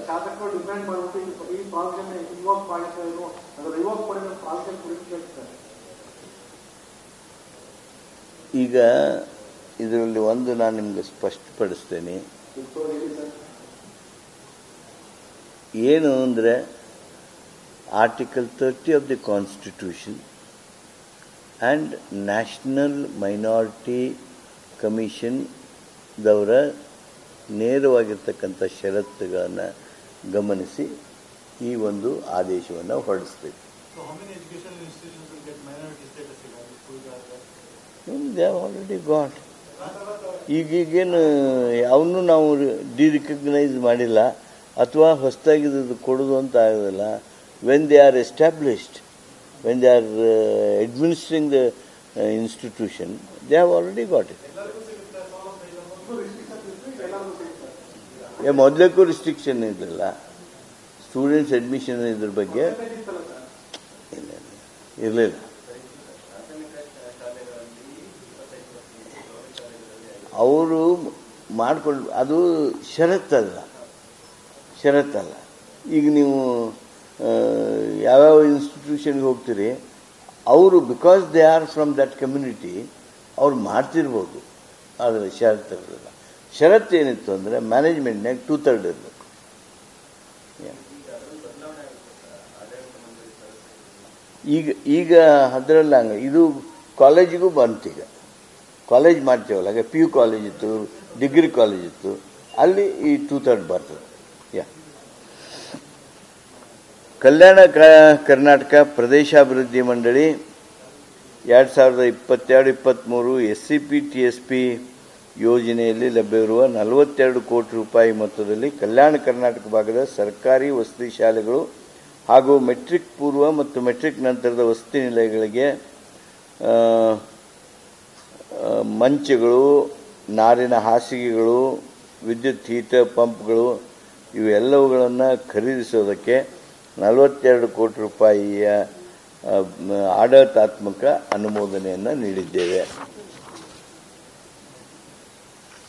ಶಾಸಕರು ಡಿಮ್ಯಾಂಡ್ ಮಾಡಿಬಿಟ್ಟು ಈ ಪ್ರಾವಿಷನ್ ಇನ್ವಾಲ್ವ್ ಮಾಡಿದ್ರೆ ಅದು ರಿವೋಕ್ ಮಾಡಿದ ಪ್ರಾವಿಷನ್ ಕೊಡಿ ಕೇಳ್ತಾರೆ. ಈಗ ಇದರಲ್ಲಿ ಒಂದು ನಾನು ನಿಮಗೆ ಸ್ಪಷ್ಟಪಡಿಸ್ತೇನೆ. ಏನು ಅಂದರೆ article 30 of the constitution and national minority commission ದವರ ನೇರವಾಗಿರ್ತಕ್ಕಂಥ ಷರತ್ತುಗಳನ್ನು ಗಮನಿಸಿ ಈ ಒಂದು ಆದೇಶವನ್ನು ಹೊರಡಿಸ್ತೀವಿ. They have already got. ಈಗೇನು ಯಾವನ್ನೂ ನಾವು ಡಿರಿಕಗ್ನೈಸ್ ಮಾಡಿಲ್ಲ ಅಥವಾ ಹೊಸದಾಗಿದ್ದು ಕೊಡೋದು ಅಂತ ಆಗೋದಿಲ್ಲ. When they are established, when they are administering the institution, they have already got it. ಮೊದಲಕ್ಕೂ ರಿಸ್ಟ್ರಿಕ್ಷನ್ ಇರಲಿಲ್ಲ. ಸ್ಟೂಡೆಂಟ್ಸ್ ಅಡ್ಮಿಷನ್ ಇದ್ರ ಬಗ್ಗೆ ಇರಲಿಲ್ಲ. ಅವರು ಮಾಡಿಕೊಂಡು ಅದು ಷರತ್ತಲ್ಲ. ಈಗ ನೀವು ಯಾವ್ಯಾವ ಇನ್ಸ್ಟಿಟ್ಯೂಷನ್ಗೆ ಹೋಗ್ತೀರಿ, ಅವರು because they are from that community ಅವ್ರು ಮಾಡ್ತಿರ್ಬೋದು, ಆದರೆ ಷರತ್ತಿರಲಿಲ್ಲ. ಷರತ್ತು ಏನಿತ್ತು ಅಂದರೆ ಮ್ಯಾನೇಜ್ಮೆಂಟ್ನಾಗ 2/3 ಇರಬೇಕು. ಈಗ ಅದರಲ್ಲಿ ಹಂಗೆ ಇದು ಕಾಲೇಜಿಗೂ ಬಂತೀಗ. ಕಾಲೇಜ್ ಮಾಡ್ತೀವಲ್ಲ, ಹಾಗೆ PU ಕಾಲೇಜ್ ಇತ್ತು, ಡಿಗ್ರಿ ಕಾಲೇಜ್ ಇತ್ತು, ಅಲ್ಲಿ ಈ 2/3 ಬರ್ತದೆ. ಕಲ್ಯಾಣ ಕರ್ನಾಟಕ ಪ್ರದೇಶಾಭಿವೃದ್ಧಿ ಮಂಡಳಿ 2022-23 SCP-TSP ಯೋಜನೆಯಲ್ಲಿ ಲಭ್ಯವಿರುವ 42 ಕೋಟಿ ರೂಪಾಯಿ ಮೊತ್ತದಲ್ಲಿ ಕಲ್ಯಾಣ ಕರ್ನಾಟಕ ಭಾಗದ ಸರ್ಕಾರಿ ವಸತಿ ಶಾಲೆಗಳು ಹಾಗೂ ಮೆಟ್ರಿಕ್ ಪೂರ್ವ ಮತ್ತು ಮೆಟ್ರಿಕ್ ನಂತರದ ವಸತಿ ನಿಲಯಗಳಿಗೆ ಮಂಚಗಳು, ನಾರಿನ ಹಾಸಿಗೆಗಳು, ವಿದ್ಯುತ್ ಹೀಟರ್ ಪಂಪ್ಗಳು ಇವೆಲ್ಲವುಗಳನ್ನು ಖರೀದಿಸೋದಕ್ಕೆ 42 ಕೋಟಿ ರೂಪಾಯಿಯ ಆಡಳಿತಾತ್ಮಕ ಅನುಮೋದನೆಯನ್ನು ನೀಡಿದ್ದೇವೆ.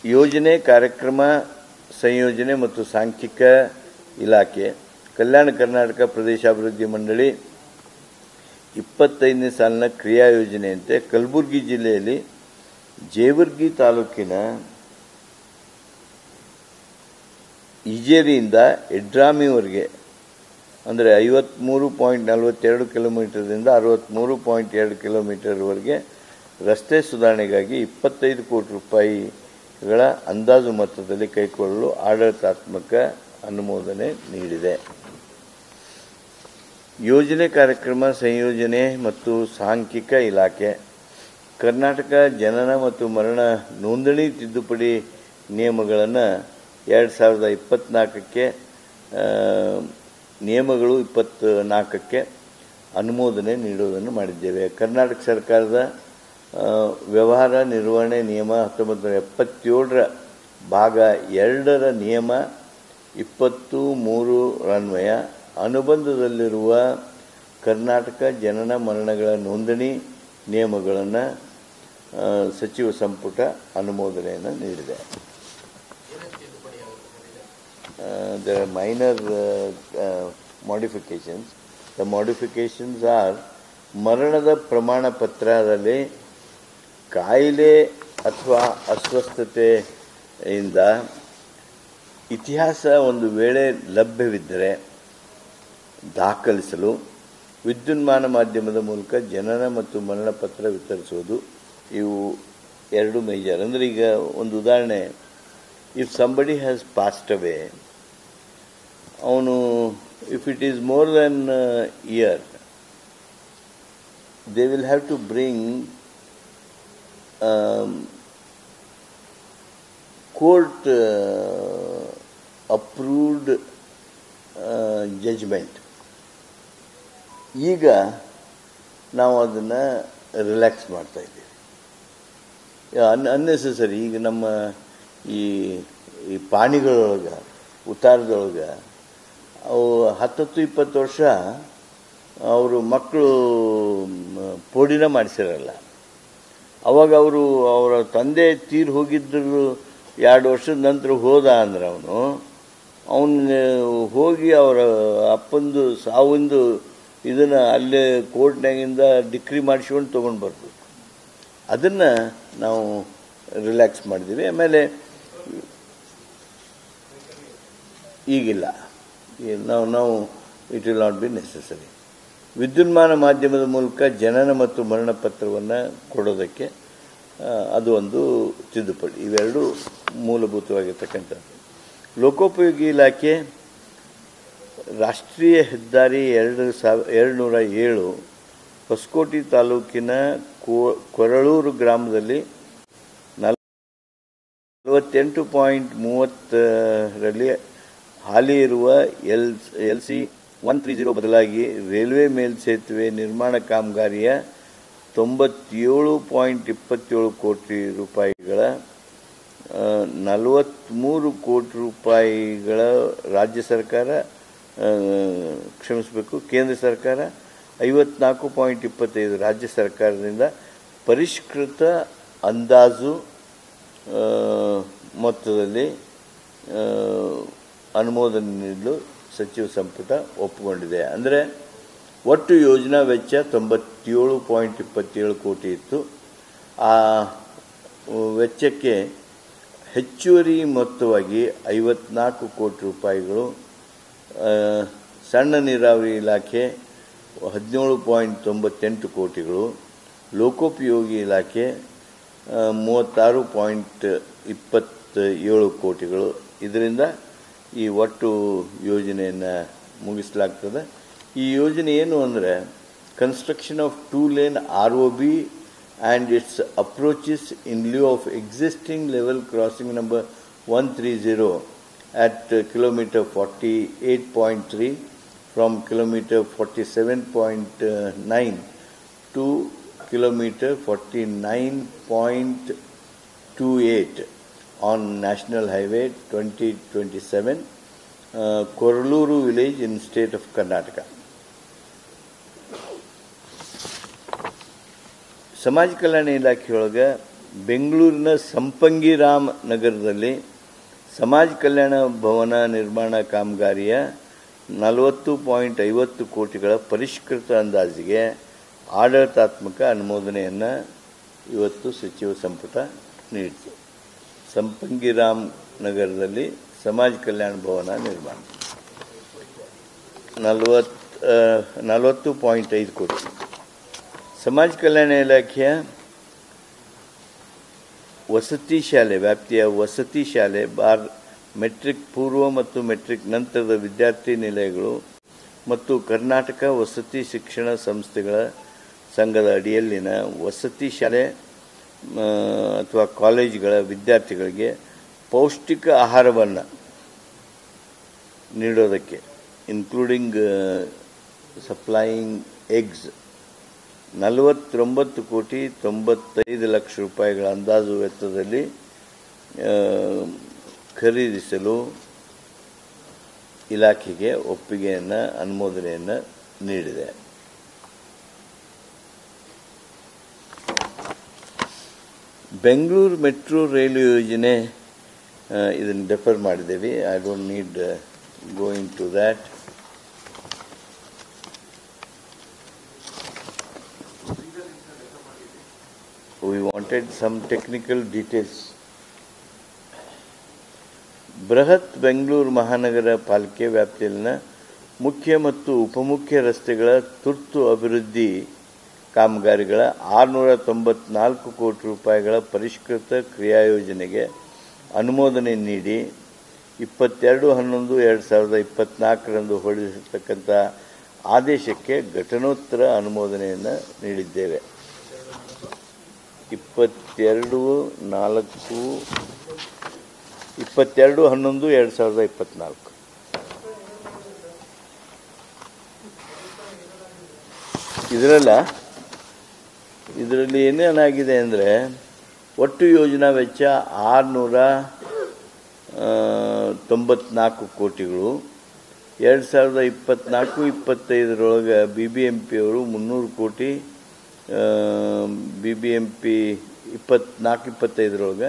ಯೋಜನೆ, ಕಾರ್ಯಕ್ರಮ ಸಂಯೋಜನೆ ಮತ್ತು ಸಾಂಖ್ಯಿಕ ಇಲಾಖೆ, ಕಲ್ಯಾಣ ಕರ್ನಾಟಕ ಪ್ರದೇಶಾಭಿವೃದ್ಧಿ ಮಂಡಳಿ 25ನೇ ಸಾಲಿನ ಕ್ರಿಯಾ ಯೋಜನೆಯಂತೆ ಕಲಬುರಗಿ ಜಿಲ್ಲೆಯಲ್ಲಿ ಜೇವರ್ಗಿ ತಾಲೂಕಿನ ಇಜೇರಿಯಿಂದ ಎಡ್ರಾಮಿವರೆಗೆ ಅಂದರೆ 53.42 ಕಿಲೋಮೀಟರ್ದಿಂದ 63.2 ಕಿಲೋಮೀಟರ್ವರೆಗೆ ರಸ್ತೆ ಸುಧಾರಣೆಗಾಗಿ 25 ಕೋಟಿ ರೂಪಾಯಿಗಳ ಅಂದಾಜು ಮೊತ್ತದಲ್ಲಿ ಕೈಗೊಳ್ಳಲು ಆಡಳಿತಾತ್ಮಕ ಅನುಮೋದನೆ ನೀಡಿದೆ. ಯೋಜನೆ, ಕಾರ್ಯಕ್ರಮ ಸಂಯೋಜನೆ ಮತ್ತು ಸಾಂಖ್ಯಿಕ ಇಲಾಖೆ, ಕರ್ನಾಟಕ ಜನನ ಮತ್ತು ಮರಣ ನೋಂದಣಿ ತಿದ್ದುಪಡಿ ನಿಯಮಗಳನ್ನು 2024ಕ್ಕೆ ನಿಯಮಗಳು 24ಕ್ಕೆ ಅನುಮೋದನೆ ನೀಡುವುದನ್ನು ಮಾಡಿದ್ದೇವೆ. ಕರ್ನಾಟಕ ಸರ್ಕಾರದ ವ್ಯವಹಾರ ನಿರ್ವಹಣೆ ನಿಯಮ 1977ರ ಭಾಗ 2ರ ನಿಯಮ 23 ಅನ್ವಯ ಅನುಬಂಧದಲ್ಲಿರುವ ಕರ್ನಾಟಕ ಜನನ ಮರಣಗಳ ನೋಂದಣಿ ನಿಯಮಗಳನ್ನು ಸಚಿವ ಸಂಪುಟ ಅನುಮೋದನೆಯನ್ನು ನೀಡಿದೆ. There are minor modifications. The modifications are ಮರಣದ ಪ್ರಮಾಣ ಪತ್ರದಲ್ಲಿ ಕಾಯಿಲೆ ಅಥವಾ ಅಸ್ವಸ್ಥತೆಯಿಂದ ಇತಿಹಾಸ ಒಂದು ವೇಳೆ ಲಭ್ಯವಿದ್ದರೆ ದಾಖಲಿಸಲು ವಿದ್ಯುನ್ಮಾನ ಮಾಧ್ಯಮದ ಮೂಲಕ ಜನನ ಮತ್ತು ಮರಣ ಪತ್ರ ವಿತರಿಸುವುದು. ಇವು 2 ಮೇಜರ್. ಅಂದರೆ ಈಗ ಒಂದು ಉದಾಹರಣೆ, if somebody has passed away, ಅವನು if it is more than year they will have to bring court approved judgment. ಈಗ ನಾವು ಅದನ್ನು ರಿಲ್ಯಾಕ್ಸ್ ಮಾಡ್ತಾ ಇದ್ದೀವಿ. ಅನ್ನೆಸೆಸರಿ ಈಗ ನಮ್ಮ ಈ ಪಾಣಿಗಳೊಳಗೆ ಉತ್ತಾರದೊಳಗೆ ಅವು 10-20 ವರ್ಷ ಅವರು ಮಕ್ಕಳು ಪೋಡಿನ ಮಾಡಿಸಿರಲ್ಲ. ಅವಾಗ ಅವರ ತಂದೆ ತೀರು ಹೋಗಿದ್ದರು 2 ವರ್ಷದ ನಂತರ ಹೋದ ಅಂದ್ರೆ ಅವನು ಹೋಗಿ ಅವರ ಅಪ್ಪಂದು ಸಾವಂದು ಇದನ್ನು ಅಲ್ಲೇ ಕೋರ್ಟ್ನಾಗಿಂದ ಡಿಕ್ರಿ ಮಾಡಿಸ್ಕೊಂಡು ತೊಗೊಂಡು ಬರ್ಬೋದು. ಅದನ್ನು ನಾವು ರಿಲ್ಯಾಕ್ಸ್ ಮಾಡಿದ್ದೀವಿ. ಆಮೇಲೆ ಈಗಿಲ್ಲ, ನಾವು it will not be necessary. ವಿದ್ಯುನ್ಮಾನ ಮಾಧ್ಯಮದ ಮೂಲಕ ಜನನ ಮತ್ತು ಮರಣ ಪತ್ರವನ್ನು ಕೊಡೋದಕ್ಕೆ ಅದು ಒಂದು ತಿದ್ದುಪಡಿ. ಇವೆರಡು ಮೂಲಭೂತವಾಗಿರ್ತಕ್ಕಂಥದ್ದು. ಲೋಕೋಪಯೋಗಿ ಇಲಾಖೆ ರಾಷ್ಟ್ರೀಯ ಹೆದ್ದಾರಿ 207 ಹೊಸಕೋಟೆ ತಾಲೂಕಿನ ಕೊರಳೂರು ಗ್ರಾಮದಲ್ಲಿ 48.30ರಲ್ಲಿ ಹಾಲಿ ಇರುವ LC 130 ಬದಲಾಗಿ ರೈಲ್ವೆ ಮೇಲ್ಸೇತುವೆ ನಿರ್ಮಾಣ ಕಾಮಗಾರಿಯ 97.27 ಕೋಟಿ ರೂಪಾಯಿಗಳ 43 ಕೋಟಿ ರೂಪಾಯಿಗಳ ರಾಜ್ಯ ಸರ್ಕಾರ ಕೇಂದ್ರ ಸರ್ಕಾರ 54.25 ರಾಜ್ಯ ಸರ್ಕಾರದಿಂದ ಪರಿಷ್ಕೃತ ಅಂದಾಜು ಮೊತ್ತದಲ್ಲಿ ಅನುಮೋದನೆ ನೀಡಲು ಸಚಿವ ಸಂಪುಟ ಒಪ್ಪಿಕೊಂಡಿದೆ. ಅಂದರೆ ಒಟ್ಟು ಯೋಜನಾ ವೆಚ್ಚ 97.27 ಕೋಟಿ ಇತ್ತು. ಆ ವೆಚ್ಚಕ್ಕೆ ಹೆಚ್ಚುವರಿ ಮೊತ್ತವಾಗಿ 54 ಕೋಟಿ ರೂಪಾಯಿಗಳು, ಸಣ್ಣ ನೀರಾವರಿ ಇಲಾಖೆ 17.98 ಕೋಟಿಗಳು, ಲೋಕೋಪಯೋಗಿ ಇಲಾಖೆ 36.27 ಕೋಟಿಗಳು. ಇದರಿಂದ ಈ ಒಟ್ಟು ಯೋಜನೆಯನ್ನು ಮುಗಿಸಲಾಗ್ತದೆ. ಈ ಯೋಜನೆ ಏನು ಅಂದರೆ construction of 2 lane ROB and its approaches in lieu of existing level crossing number 130 at kilometer 48.3 from kilometer 47.9 to kilometer 49.28 on National Highway 2027 Koraluru village in state of Karnataka. ಸಮಾಜ ಕಲ್ಯಾಣ ಇಲಾಖೆಯೊಳಗೆ ಬೆಂಗಳೂರಿನ ಸಂಪಂಗಿರಾಮ್ ನಗರದಲ್ಲಿ ಸಮಾಜ ಕಲ್ಯಾಣ ಭವನ ನಿರ್ಮಾಣ ಕಾಮಗಾರಿಯ 40.50 ಕೋಟಿಗಳ ಪರಿಷ್ಕೃತ ಅಂದಾಜಿಗೆ ಆಡಳಿತಾತ್ಮಕ ಅನುಮೋದನೆಯನ್ನು ಇವತ್ತು ಸಚಿವ ಸಂಪುಟ ನೀಡಿತು. ಸಂಪಂಗಿರಾಮ್ ನಗರದಲ್ಲಿ ಸಮಾಜ ಕಲ್ಯಾಣ ಭವನ ನಿರ್ಮಾಣ 40.5 ಕೋಟಿ. ಸಮಾಜ ಕಲ್ಯಾಣ ಇಲಾಖೆಯ ವಸತಿ ಶಾಲೆ ವ್ಯಾಪ್ತಿಯ ವಸತಿ ಶಾಲೆ, ಬಾರ್, ಮೆಟ್ರಿಕ್ ಪೂರ್ವ ಮತ್ತು ಮೆಟ್ರಿಕ್ ನಂತರದ ವಿದ್ಯಾರ್ಥಿ ನಿಲಯಗಳು ಮತ್ತು ಕರ್ನಾಟಕ ವಸತಿ ಶಿಕ್ಷಣ ಸಂಸ್ಥೆಗಳ ಸಂಘದ ಅಡಿಯಲ್ಲಿನ ವಸತಿ ಶಾಲೆ ಅಥವಾ ಕಾಲೇಜುಗಳ ವಿದ್ಯಾರ್ಥಿಗಳಿಗೆ ಪೌಷ್ಟಿಕ ಆಹಾರವನ್ನು ನೀಡೋದಕ್ಕೆ ಇನ್ಕ್ಲೂಡಿಂಗ್ ಸಪ್ಲೈಯಿಂಗ್ ಎಗ್ಸ್ 49.95 ಲಕ್ಷ ರೂಪಾಯಿಗಳ ಅಂದಾಜು ವೆಚ್ಚದಲ್ಲಿ ಖರೀದಿಸಲು ಇಲಾಖೆಗೆ ಒಪ್ಪಿಗೆಯನ್ನು ಅನುಮೋದನೆಯನ್ನು ನೀಡಿದೆ. ಬೆಂಗಳೂರು ಮೆಟ್ರೋ ರೈಲು ಯೋಜನೆ ಇದನ್ನು ಡೆಫರ್ ಮಾಡಿದ್ದೇವೆ. I don't need going to that. We wanted some technical details. ಬೃಹತ್ ಬೆಂಗಳೂರು ಮಹಾನಗರ ಪಾಲಿಕೆ ವ್ಯಾಪ್ತಿಯಲ್ಲಿನ ಮುಖ್ಯ ಮತ್ತು ಉಪಮುಖ್ಯ ರಸ್ತೆಗಳ ತುರ್ತು ಅಭಿವೃದ್ಧಿ ಕಾಮಗಾರಿಗಳ 694 ಕೋಟಿ ರೂಪಾಯಿಗಳ ಪರಿಷ್ಕೃತ ಕ್ರಿಯಾಯೋಜನೆಗೆ ಅನುಮೋದನೆ ನೀಡಿ 22/11/2024 ಹೊರಡಿಸಿರ್ತಕ್ಕಂಥ ಆದೇಶಕ್ಕೆ ಘಟನೋತ್ತರ ಅನುಮೋದನೆಯನ್ನು ನೀಡಿದ್ದೇವೆ. 22/11/2024. ಇದರಲ್ಲಿ ಏನೇನಾಗಿದೆ ಅಂದರೆ ಒಟ್ಟು ಯೋಜನಾ ವೆಚ್ಚ 694 ಕೋಟಿಗಳು. 2024-25 BBMP ಅವರು 300 ಕೋಟಿ, BBMP 24-25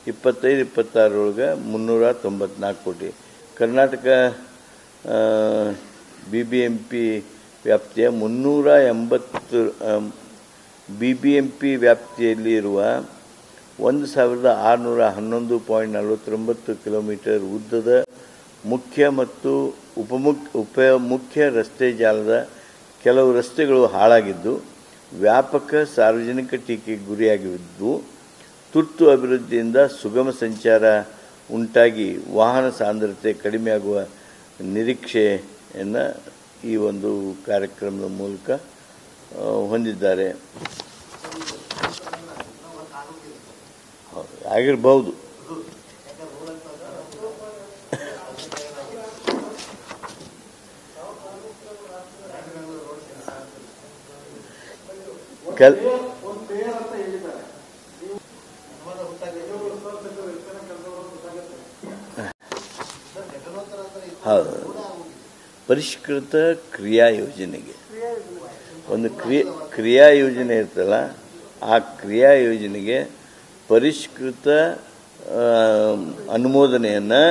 25-26 394 ಕೋಟಿ. ಕರ್ನಾಟಕ BBMP ವ್ಯಾಪ್ತಿಯ 380 BBMP ವ್ಯಾಪ್ತಿಯಲ್ಲಿ ಇರುವ 1611.49 ಕಿಲೋಮೀಟರ್ ಉದ್ದದ ಮುಖ್ಯ ಮತ್ತು ಉಪಮುಖ್ಯ ರಸ್ತೆ ಜಾಲದ ಕೆಲವು ರಸ್ತೆಗಳು ಹಾಳಾಗಿದ್ದು ವ್ಯಾಪಕ ಸಾರ್ವಜನಿಕ ಟೀಕೆಗೆ ಗುರಿಯಾಗಿದ್ದು, ತುರ್ತು ಅಭಿವೃದ್ಧಿಯಿಂದ ಸುಗಮ ಸಂಚಾರ ಉಂಟಾಗಿ ವಾಹನ ಸಾಂದ್ರತೆ ಕಡಿಮೆಯಾಗುವ ನಿರೀಕ್ಷೆಯನ್ನು ಈ ಒಂದು ಕಾರ್ಯಕ್ರಮದ ಮೂಲಕ ಹೊಂದಿದ್ದಾರೆ. ಆಗಿರಬಹುದು. ಪರಿಷ್ಕೃತ ಕ್ರಿಯಾ ಯೋಜನೆಗೆ ಒಂದು ಕ್ರಿಯಾ ಯೋಜನೆ ಇರ್ತಲ್ಲ, ಆ ಕ್ರಿಯಾ ಯೋಜನೆಗೆ ಪರಿಷ್ಕೃತ ಅನುಮೋದನೆಯನ್ನು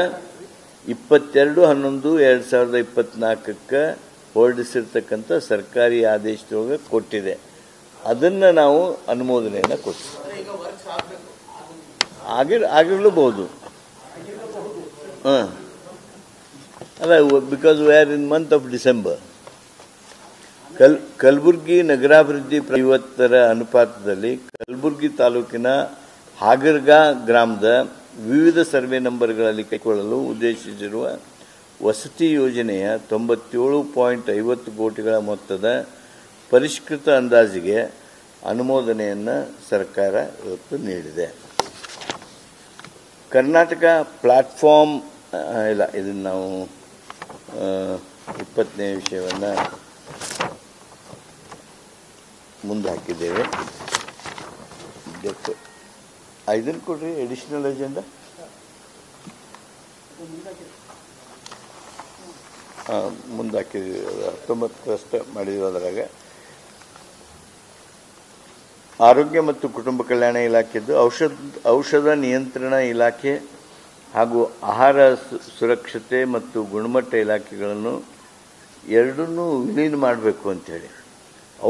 22/11/2024 ಹೊರಡಿಸಿರ್ತಕ್ಕಂಥ ಸರ್ಕಾರಿ ಆದೇಶದೊಳಗೆ ಕೊಟ್ಟಿದೆ. ಅದನ್ನು ನಾವು ಅನುಮೋದನೆಯನ್ನು ಕೊಡ್ತೀವಿ. ಆಗಿರಲೂಬಹುದು. ಅಲ್ಲ, because we are in month of December. Kalaburagi ನಗರಾಭಿವೃದ್ಧಿ 50ರ ಅನುಪಾತದಲ್ಲಿ ಕಲಬುರಗಿ ತಾಲೂಕಿನ ಹಾಗರ್ಗಾ ಗ್ರಾಮದ ವಿವಿಧ ಸರ್ವೆ ನಂಬರ್ಗಳಲ್ಲಿ ಕೈಗೊಳ್ಳಲು ಉದ್ದೇಶಿಸಿರುವ ವಸತಿ ಯೋಜನೆಯ 97.50 ಕೋಟಿಗಳ ಮೊತ್ತದ ಪರಿಷ್ಕೃತ ಅಂದಾಜಿಗೆ ಅನುಮೋದನೆಯನ್ನು ಸರ್ಕಾರ ಇವತ್ತು ನೀಡಿದೆ. ಕರ್ನಾಟಕ ಪ್ಲಾಟ್ಫಾರ್ಮ್ ಇಲ್ಲ, ಇದನ್ನು ನಾವು 20ನೇ ವಿಷಯವನ್ನು ಮುಂದೆ ಹಾಕಿದ್ದೇವೆ. ಇದನ್ನು ಕೊಡ್ರಿ, ಎಡಿಷನಲ್ ಎಜೆಂಡಾ ಮುಂದೆ ಹಾಕಿದ್ದೀವಿ. 19 ಮಾಡಿದ್ವಿ. ಅದರಾಗ ಆರೋಗ್ಯ ಮತ್ತು ಕುಟುಂಬ ಕಲ್ಯಾಣ ಇಲಾಖೆದ್ದು ಔಷಧ ನಿಯಂತ್ರಣ ಇಲಾಖೆ ಹಾಗೂ ಆಹಾರ ಸುರಕ್ಷತೆ ಮತ್ತು ಗುಣಮಟ್ಟ ಇಲಾಖೆಗಳನ್ನು ಎರಡನ್ನೂ ವಿಲೀನ ಮಾಡಬೇಕು ಅಂಥೇಳಿ,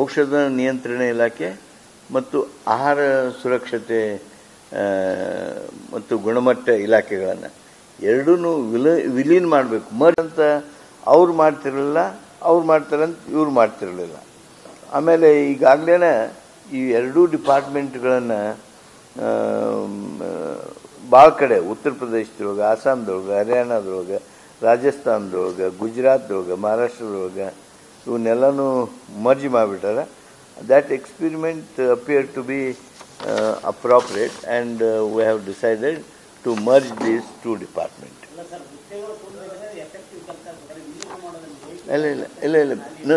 ಔಷಧ ನಿಯಂತ್ರಣ ಇಲಾಖೆ ಮತ್ತು ಆಹಾರ ಸುರಕ್ಷತೆ ಮತ್ತು ಗುಣಮಟ್ಟ ಇಲಾಖೆಗಳನ್ನು ಎರಡನ್ನೂ ವಿಲೀನ ಮಾಡಬೇಕು. ಅಂತ ಅವ್ರು ಮಾಡ್ತಿರಲಿಲ್ಲ, ಅವ್ರು ಮಾಡ್ತಾರಂತ ಇವ್ರು ಮಾಡ್ತಿರಲಿಲ್ಲ. ಆಮೇಲೆ ಈಗಾಗಲೇ ಈ ಎರಡೂ ಡಿಪಾರ್ಟ್ಮೆಂಟ್ಗಳನ್ನು ಭಾಳ ಕಡೆ ಉತ್ತರ ಪ್ರದೇಶದೊಳಗೆ, ಆಸಾಮ್ದೊಳಗೆ, ಹರಿಯಾಣದೊಳಗೆ, ರಾಜಸ್ಥಾನದೊಳಗೆ, ಗುಜರಾತ್ದೊಳಗೆ, ಮಹಾರಾಷ್ಟ್ರದೊಳಗೆ ಇವನ್ನೆಲ್ಲನೂ ಮರ್ಜ್ ಮಾಡಿಬಿಟ್ಟಾರೆ. That experiment appear to be appropriate and we have decided to merge these two departments.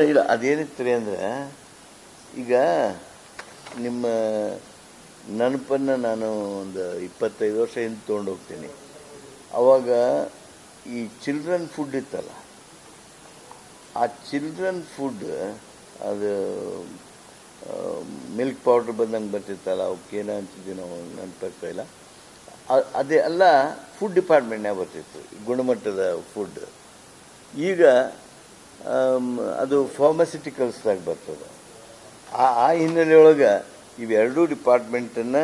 ಇಲ್ಲ ಅದೇನಿತ್ತು ಅಂದರೆ, ಈಗ ನಿಮ್ಮ ನೆನಪನ್ನು ನಾನು ಒಂದು 25 ವರ್ಷ ಹಿಂದೆ ತೊಗೊಂಡು ಹೋಗ್ತೀನಿ. ಆವಾಗ ಈ ಚಿಲ್ಡ್ರನ್ ಫುಡ್ ಇತ್ತಲ್ಲ, ಆ ಚಿಲ್ಡ್ರನ್ ಫುಡ್ ಅದು ಮಿಲ್ಕ್ ಪೌಡ್ರ್ ಬಂದಂಗೆ ಬರ್ತಿತ್ತಲ್ಲ, ಅವಕ್ಕೇನ ಅಂತಿದ್ವಿ ನಾವು, ನೆನಪಾಗ್ತಾ ಇಲ್ಲ. ಅದೇ ಎಲ್ಲ ಫುಡ್ ಡಿಪಾರ್ಟ್ಮೆಂಟ್ನಾಗ ಬರ್ತಿತ್ತು, ಗುಣಮಟ್ಟದ ಫುಡ್. ಈಗ ಅದು ಫಾರ್ಮಸ್ಯೂಟಿಕಲ್ಸ್ದಾಗ ಬರ್ತದೆ. ಆ ಹಿನ್ನೆಲೆಯೊಳಗೆ ಇವೆರಡೂ ಡಿಪಾರ್ಟ್ಮೆಂಟನ್ನು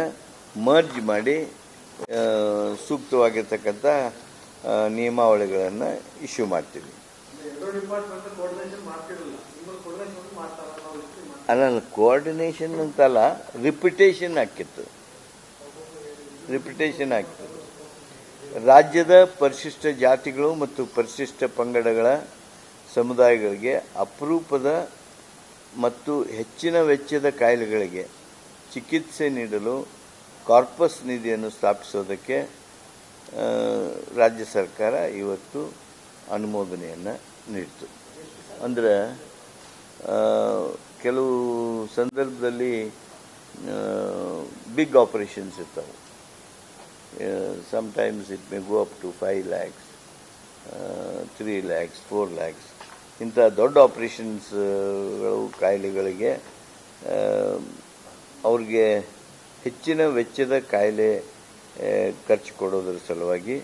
ಮರ್ಜ್ ಮಾಡಿ ಸೂಕ್ತವಾಗಿರ್ತಕ್ಕಂಥ ನಿಯಮಾವಳಿಗಳನ್ನು ಇಶ್ಯೂ ಮಾಡ್ತೀವಿ. ಅಲ್ಲ, ಕೋಆರ್ಡಿನೇಷನ್ ಅಂತಲ್ಲ, ರಿಪಿಟೇಷನ್ ಹಾಕಿತ್ತು. ರಾಜ್ಯದ ಪರಿಶಿಷ್ಟ ಜಾತಿಗಳು ಮತ್ತು ಪರಿಶಿಷ್ಟ ಪಂಗಡಗಳ ಸಮುದಾಯಗಳಿಗೆ ಅಪರೂಪದ ಮತ್ತು ಹೆಚ್ಚಿನ ವೆಚ್ಚದ ಕಾಯಿಲೆಗಳಿಗೆ ಚಿಕಿತ್ಸೆ ನೀಡಲು ಕಾರ್ಪಸ್ ನಿಧಿಯನ್ನು ಸ್ಥಾಪಿಸೋದಕ್ಕೆ ರಾಜ್ಯ ಸರ್ಕಾರ ಇವತ್ತು ಅನುಮೋದನೆಯನ್ನು ನೀಡಿತು. ಅಂದರೆ ಕೆಲವು ಸಂದರ್ಭದಲ್ಲಿ ಬಿಗ್ ಆಪರೇಷನ್ಸ್ ಇರ್ತವೆ. Sometimes it may go up to 5 lakhs, 3 lakhs, 4 lakhs. ಇಂಥ ದೊಡ್ಡ ಆಪರೇಷನ್ಸ್ಗಳು ಕಾಯಿಲೆಗಳಿಗೆ ಅವ್ರಿಗೆ ಹೆಚ್ಚಿನ ವೆಚ್ಚದ ಕಾಯಿಲೆ ಖರ್ಚು ಕೊಡೋದ್ರ ಸಲುವಾಗಿ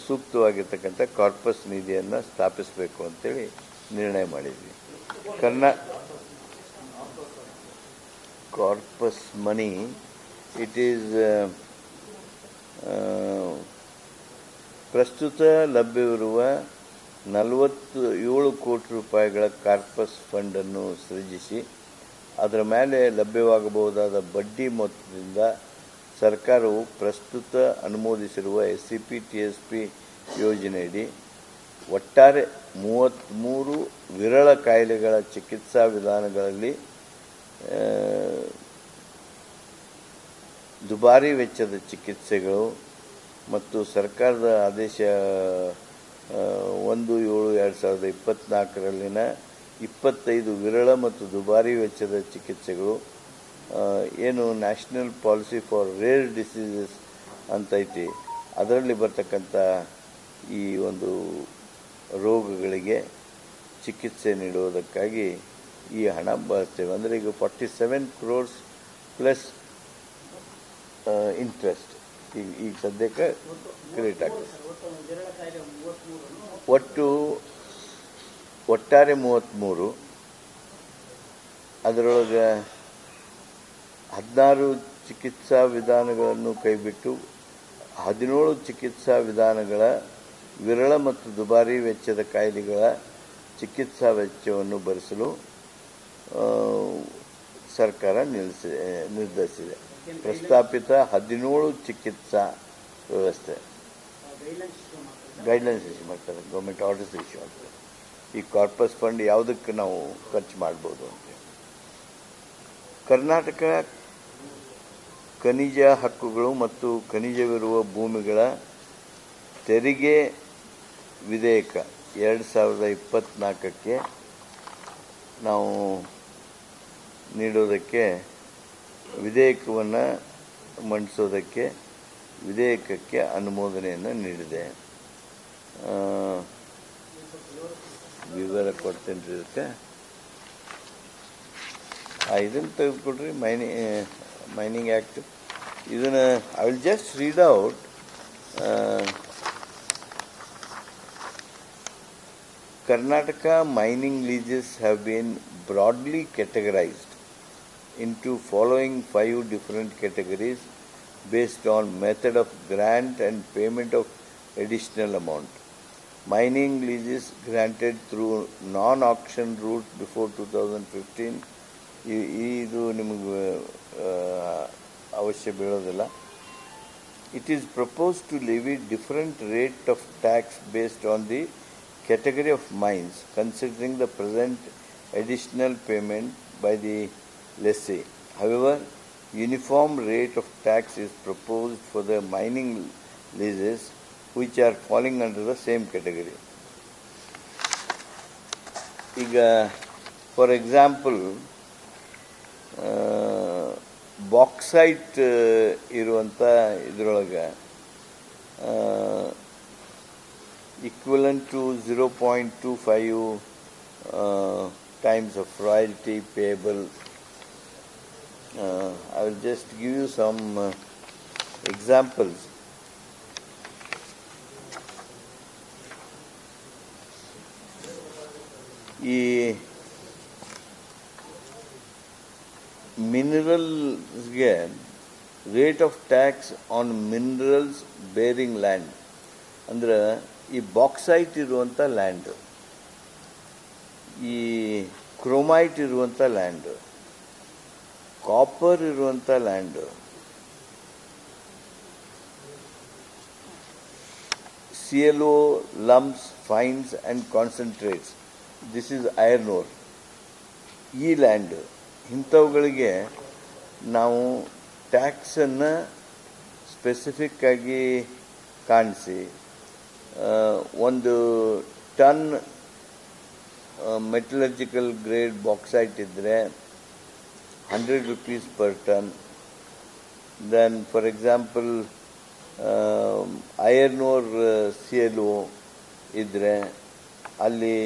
ಸೂಕ್ತವಾಗಿರ್ತಕ್ಕಂಥ ಕಾರ್ಪಸ್ ನಿಧಿಯನ್ನು ಸ್ಥಾಪಿಸಬೇಕು ಅಂತೇಳಿ ನಿರ್ಣಯ ಮಾಡಿದ್ವಿ. ಕಾರ್ಪಸ್ ಮನಿ ಇಟ್ ಈಸ್ ಪ್ರಸ್ತುತ ಲಭ್ಯವಿರುವ 47 ಕೋಟಿ ರೂಪಾಯಿಗಳ ಕಾರ್ಪಸ್ ಫಂಡನ್ನು ಸೃಜಿಸಿ ಅದರ ಮೇಲೆ ಲಭ್ಯವಾಗಬಹುದಾದ ಬಡ್ಡಿ ಮೊತ್ತದಿಂದ ಸರ್ಕಾರವು ಪ್ರಸ್ತುತ ಅನುಮೋದಿಸಿರುವ SCP-TSP ಯೋಜನೆಯಡಿ ಒಟ್ಟಾರೆ 33 ವಿರಳ ಕಾಯಿಲೆಗಳ ಚಿಕಿತ್ಸಾ ವಿಧಾನಗಳಲ್ಲಿ ದುಬಾರಿ ವೆಚ್ಚದ ಚಿಕಿತ್ಸೆಗಳು ಮತ್ತು ಸರ್ಕಾರದ ಆದೇಶ 1/7/2024ರಲ್ಲಿನ 25 ವಿರಳ ಮತ್ತು ದುಬಾರಿ ವೆಚ್ಚದ ಚಿಕಿತ್ಸೆಗಳು ಏನು national policy for rare diseases ಅಂತೈತಿ, ಅದರಲ್ಲಿ ಬರ್ತಕ್ಕಂಥ ಈ ಒಂದು ರೋಗಗಳಿಗೆ ಚಿಕಿತ್ಸೆ ನೀಡುವುದಕ್ಕಾಗಿ ಈ ಹಣ ಬಳಸ್ತೇವೆ. ಅಂದರೆ ಈಗ 47 crores ಪ್ಲಸ್ ಇಂಟ್ರೆಸ್ಟ್ ಈಗ ಸದ್ಯಕ್ಕೆ ಕ್ರಿಯೇಟ್ ಆಗ್ತದೆ. ಒಟ್ಟಾರೆ 33, ಅದರೊಳಗೆ 16 ಚಿಕಿತ್ಸಾ ವಿಧಾನಗಳನ್ನು ಕೈಬಿಟ್ಟು 17 ಚಿಕಿತ್ಸಾ ವಿಧಾನಗಳ ವಿರಳ ಮತ್ತು ದುಬಾರಿ ವೆಚ್ಚದ ಕಾಯಿಲೆಗಳ ಚಿಕಿತ್ಸಾ ವೆಚ್ಚವನ್ನು ಭರಿಸಲು ಸರ್ಕಾರ ನಿರ್ಧರಿಸಿದೆ. ಪ್ರಸ್ತಾಪಿತ 17 ಚಿಕಿತ್ಸಾ ವ್ಯವಸ್ಥೆ ಗೈಡ್ಲೈನ್ಸ್ ಇಶ್ಯೂ ಮಾಡ್ತಾರೆ, ಗೌರ್ಮೆಂಟ್ ಆರ್ಡರ್ಸ್ ಇಶ್ಯೂ ಮಾಡ್ತಾರೆ. ಈ ಕಾರ್ಪಸ್ ಫಂಡ್ ಯಾವುದಕ್ಕೆ ನಾವು ಖರ್ಚು ಮಾಡ್ಬೋದು ಅಂತ. ಕರ್ನಾಟಕ ಖನಿಜ ಹಕ್ಕುಗಳು ಮತ್ತು ಖನಿಜವಿರುವ ಭೂಮಿಗಳ ತೆರಿಗೆ ವಿಧೇಯಕ 2024ಕ್ಕೆ ನಾವು ನೀಡೋದಕ್ಕೆ ವಿಧೇಯಕವನ್ನು ಮಂಡಿಸೋದಕ್ಕೆ ವಿಧೇಯಕಕ್ಕೆ ಅನುಮೋದನೆಯನ್ನು ನೀಡಿದೆ. ವಿವರ ಕೊಡ್ತೇನೆ ರೀ ಇದಕ್ಕೆ. ಇದನ್ನು ತೆಗೆದುಕೊಡ್ರಿ, ಮೈನಿಂಗ್ ಆ್ಯಕ್ಟ್. ಇದನ್ನು I will just read out. Karnataka mining leases have been broadly categorized into following 5 different categories based on method of grant and payment of additional amount. Mining leases granted through non-auction route before 2015. ಇದು ನಿಮಗೆ ಅವಶ್ಯ ಬೀಳೋದಿಲ್ಲ. It is proposed to levy different rate of tax based on the category of mines, considering the present additional payment by the lessee. However, uniform rate of tax is proposed for the mining leases which are falling under the same category. ಈಗ ಫಾರ್ ಎಕ್ಸಾಂಪಲ್ ಬಾಕ್ಸೈಟ್ ಇರುವಂಥ ಇದರೊಳಗೆ equivalent to 0.25 times of royalty payable. I will just give you some examples. ಈ ಮಿನರಲ್ಸ್ಗೆ rate of tax on minerals bearing land, ಅಂದ್ರೆ ಈ ಬಾಕ್ಸೈಟ್ ಇರುವಂಥ ಲ್ಯಾಂಡ್, ಈ ಕ್ರೋಮೈಟ್ ಇರುವಂಥ ಲ್ಯಾಂಡ್, ಕಾಪರ್ ಇರುವಂಥ land, CLO, lumps, fines and concentrates. This is iron ore. ಈ ಲ್ಯಾಂಡ್ ಇಂಥವುಗಳಿಗೆ ನಾವು ಟ್ಯಾಕ್ಸನ್ನು ಸ್ಪೆಸಿಫಿಕ್ ಆಗಿ ಕಾಣಿಸಿ ಒಂದು ಟನ್ ಮೆಟಲರ್ಜಿಕಲ್ ಗ್ರೇಡ್ ಬಾಕ್ಸೈಟ್ ಇದ್ದರೆ 100 rupees per ton. Then for example iron ore CLO ಇದ್ದರೆ ಅಲ್ಲಿ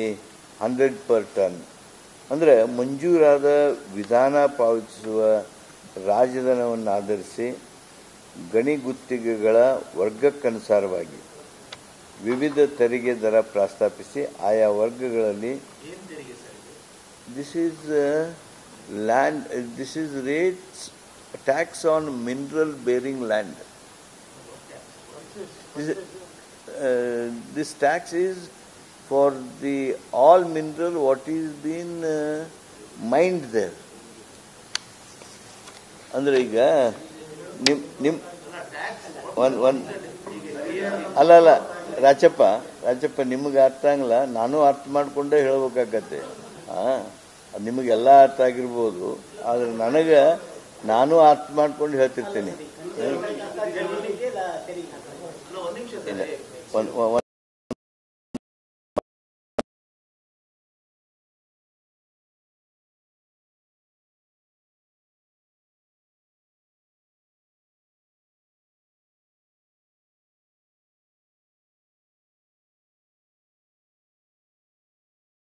100 per ton. ಅಂದರೆ ಮಂಜೂರಾದ ವಿಧಾನ ಪಾವತಿಸುವ ರಾಜಧನವನ್ನು ಆಧರಿಸಿ ಗಣಿ ಗುತ್ತಿಗೆಗಳ ವರ್ಗಕ್ಕನುಸಾರವಾಗಿ ವಿವಿಧ ತೆರಿಗೆ ದರ ಪ್ರಸ್ತಾಪಿಸಿ ಆಯಾ ವರ್ಗಗಳಲ್ಲಿ this is rates tax on mineral bearing land. This tax is for the all mineral what is been mined there. ಅಂದ್ರೆ ಈಗ ನಿಮ್ one ಅಲ್ಲ ರಾಜಪ್ಪ ನಿಮಗೆ ಅರ್ಥ ಆಗಲ್ಲ, ನಾನು ಅರ್ಥ ಮಾಡ್ಕೊಂಡೇ ಹೇಳ್ಬೇಕಾಗತ್ತೆ. ಅದು ನಿಮಗೆಲ್ಲ ಅರ್ಥ ಆಗಿರ್ಬೋದು, ಆದರೆ ನನಗೆ ನಾನು ಅರ್ಥ ಮಾಡ್ಕೊಂಡು ಹೇಳ್ತಿರ್ತೀನಿ.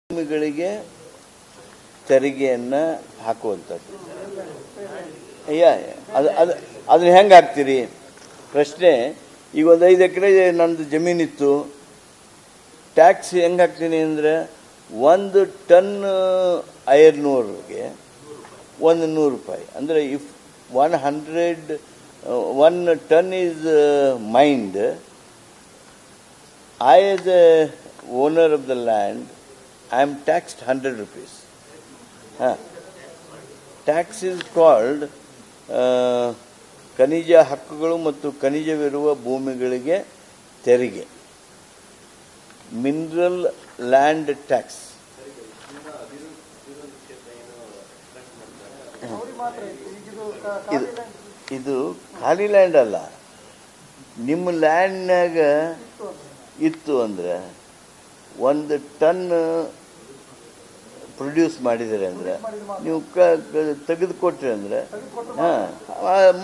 ಭೂಮಿಗಳಿಗೆ ತೆರಿಗೆಯನ್ನು ಹಾಕುವಂಥದ್ದು. ಅದನ್ನ ಹೆಂಗೆ ಹಾಕ್ತೀರಿ ಪ್ರಶ್ನೆ. ಈಗ ಒಂದು 5 ಎಕರೆ ನಂದು ಜಮೀನಿತ್ತು, ಟ್ಯಾಕ್ಸ್ ಹೆಂಗೆ ಹಾಕ್ತೀನಿ ಅಂದರೆ 1 ಟನ್ ಐರನ್ ಓರ್ಗೆ 100 ರೂಪಾಯಿ. ಅಂದರೆ if 1 ton is mind, I as a owner of the land I am taxed 100 rupees. Tax is called ಖನಿಜ ಹಕ್ಕುಗಳು ಮತ್ತು ಖನಿಜವಿರುವ ಭೂಮಿಗಳಿಗೆ ತೆರಿಗೆ, ಮಿನರಲ್ ಲ್ಯಾಂಡ್ ಟ್ಯಾಕ್ಸ್. ಇದು ಖಾಲಿ ಲ್ಯಾಂಡ್ ಅಲ್ಲ, ನಿಮ್ಮ ಲ್ಯಾಂಡ್ನಾಗ ಇತ್ತು ಅಂದರೆ 1 ಟನ್ ಪ್ರೊಡ್ಯೂಸ್ ಮಾಡಿದರೆ ಅಂದರೆ ನೀವು ತೆಗೆದುಕೊಟ್ರಿ ಅಂದರೆ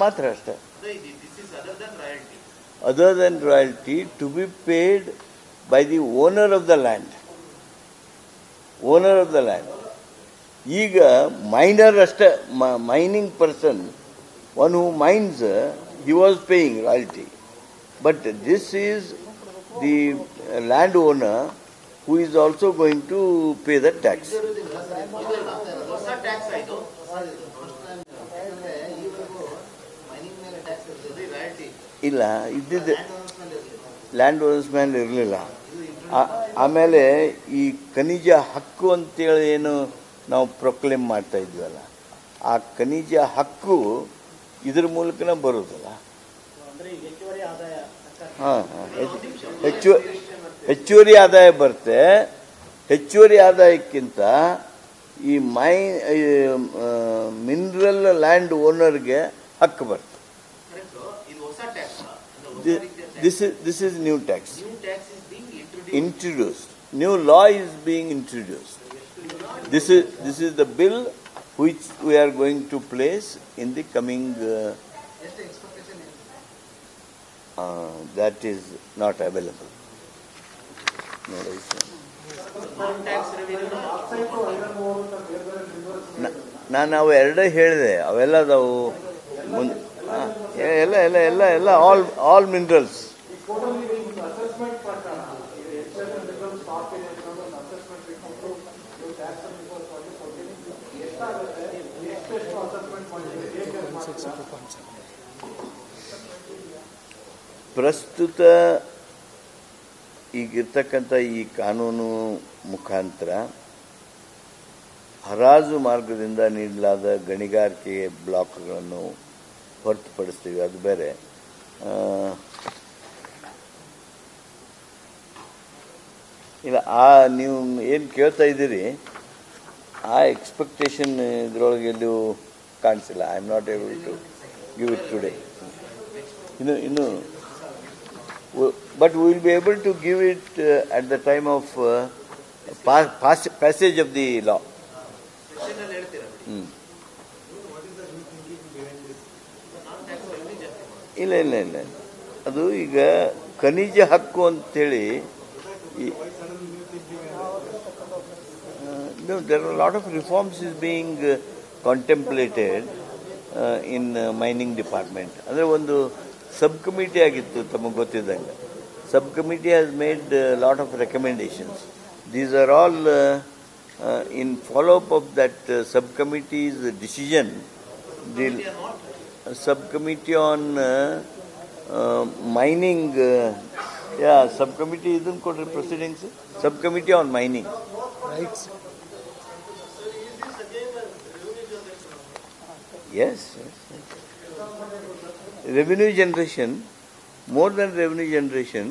ಮಾತ್ರ ಅಷ್ಟೇ. Other than royalty to be paid by the owner of the land. ಈಗ ಮೈನರ್ ಅಷ್ಟೇ, mining person, one who mines, he was paying royalty. But this is the land owner who is also going to pay the tax. ಇಲ್ಲ, ಇದ್ದಿದ್ದು ಲ್ಯಾಂಡ್ ಓನರ್ಸ್ ಮೇಲೆ ಇರಲಿಲ್ಲ. ಆಮೇಲೆ ಈ ಖನಿಜ ಹಕ್ಕು ಅಂತೇಳಿ ಏನು ನಾವು ಪ್ರೊಕ್ಲೇಮ್ ಮಾಡ್ತಾ ಇದ್ವಲ್ಲ, ಆ ಖನಿಜ ಹಕ್ಕು ಇದ್ರ ಮೂಲಕನೇ ಬರೋದಲ್ಲ. ಹೆಚ್ಚುವರಿ ಆದಾಯ ಬರುತ್ತೆ. ಹೆಚ್ಚುವರಿ ಆದಾಯಕ್ಕಿಂತ ಈ ಮಿನರಲ್ ಲ್ಯಾಂಡ್ ಓನರ್ಗೆ ಹಕ್ಕು ಬರುತ್ತೆ. This is new tax introduced. New law is being introduced. This is the bill which we are going to place in the coming. That is not available. ನಾನು ಅವು ಎರಡೇ ಹೇಳಿದೆ, ಅವೆಲ್ಲ ಅದಾವು ಎಲ್ಲ ಆಲ್ ಮಿನರಲ್ಸ್. ಪ್ರಸ್ತುತ ಈಗಿರ್ತಕ್ಕಂಥ ಈ ಕಾನೂನು ಮುಖಾಂತರ ಹರಾಜು ಮಾರ್ಗದಿಂದ ನೀಡಲಾದ ಗಣಿಗಾರಿಕೆ ಬ್ಲಾಕ್ಗಳನ್ನು ಹೊರತುಪಡಿಸ್ತೀವಿ, ಅದು ಬೇರೆ. ಇಲ್ಲ ನೀವು ಏನು ಕೇಳ್ತಾ ಇದ್ದೀರಿ ಆ ಎಕ್ಸ್ಪೆಕ್ಟೇಷನ್ ಇದರೊಳಗೆ ಎಲ್ಲೂ ಕಾಣಿಸಿಲ್ಲ. I am not able to give it today. ಇನ್ನು but we will be able to give it at the time of passage of the law. ಇಲ್ಲ ಇಲ್ಲ ಇಲ್ಲ, ಅದು ಈಗ ಖನಿಜ ಹಕ್ಕು ಅಂತೇಳಿ no, there are a lot of reforms is being contemplated in mining department. ಅಂದರೆ ಒಂದು ಸಬ್ ಕಮಿಟಿ ಆಗಿತ್ತು ತಮಗೆ ಗೊತ್ತಿದ್ದಂಗೆ. Sub committee has made lot of recommendations. These are all in follow up of that sub committee's decision. The sub committee on mining, ಯಾ ಸಬ್ ಕಮಿಟಿ ಇದನ್ನು ಕೊಡ್ರಿ proceedings. Sub committee on mining rights. Yes. Revenue generation, more than revenue generation,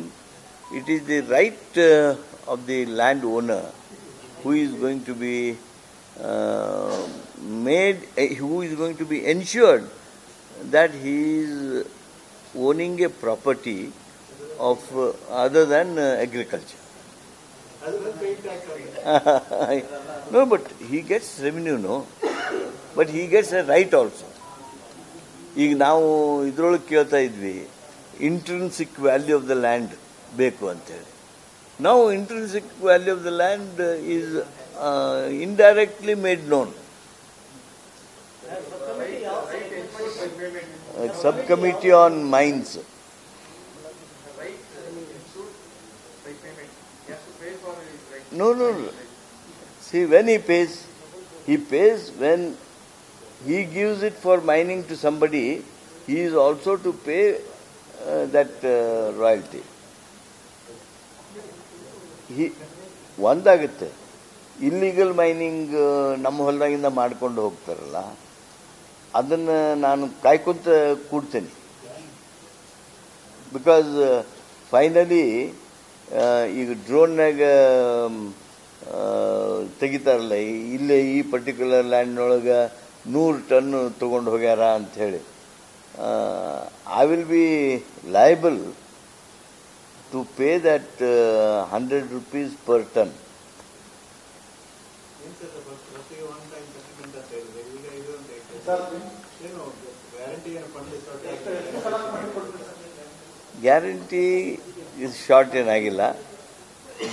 it is the right of the landowner who is going to be who is going to be ensured that he is owning a property of other than agriculture. No, but he gets revenue, no? But he gets a right also. ಈಗ ನಾವು ಇದರೊಳಗೆ ಕೇಳ್ತಾ ಇದ್ವಿ intrinsic value of the land ಬೇಕು ಅಂತೇಳಿ. ನಾವು intrinsic value of the land is indirectly made known. Sub committee on mines. No. See, when he pays when he gives it for mining to somebody, he is also to pay that royalty. ಒಂದಾಗುತ್ತೆ. ಇಲ್ಲಿಗಲ್ ಮೈನಿಂಗ್ ನಮ್ಮ ಹೊಲದಾಗಿಂದ ಮಾಡ್ಕೊಂಡು ಹೋಗ್ತಾರಲ್ಲ, ಅದನ್ನು ನಾನು ಕಾಯ್ಕೊಂತ ಕೂಡ್ತೇನೆ. ಬಿಕಾಸ್ ಫೈನಲಿ ಈಗ ಡ್ರೋನ್ನಾಗ ತೆಗಿತಾರಲ್ಲ, ಇಲ್ಲೇ ಈ ಪರ್ಟಿಕ್ಯುಲರ್ ಲ್ಯಾಂಡ್ನೊಳಗೆ 100 ಟನ್ ತೊಗೊಂಡು ಹೋಗ್ಯಾರ ಅಂಥೇಳಿ, I will be liable to pay that 100 rupees per ton. Guarantee ಇದು ಶಾರ್ಟ್ ಏನಾಗಿಲ್ಲ.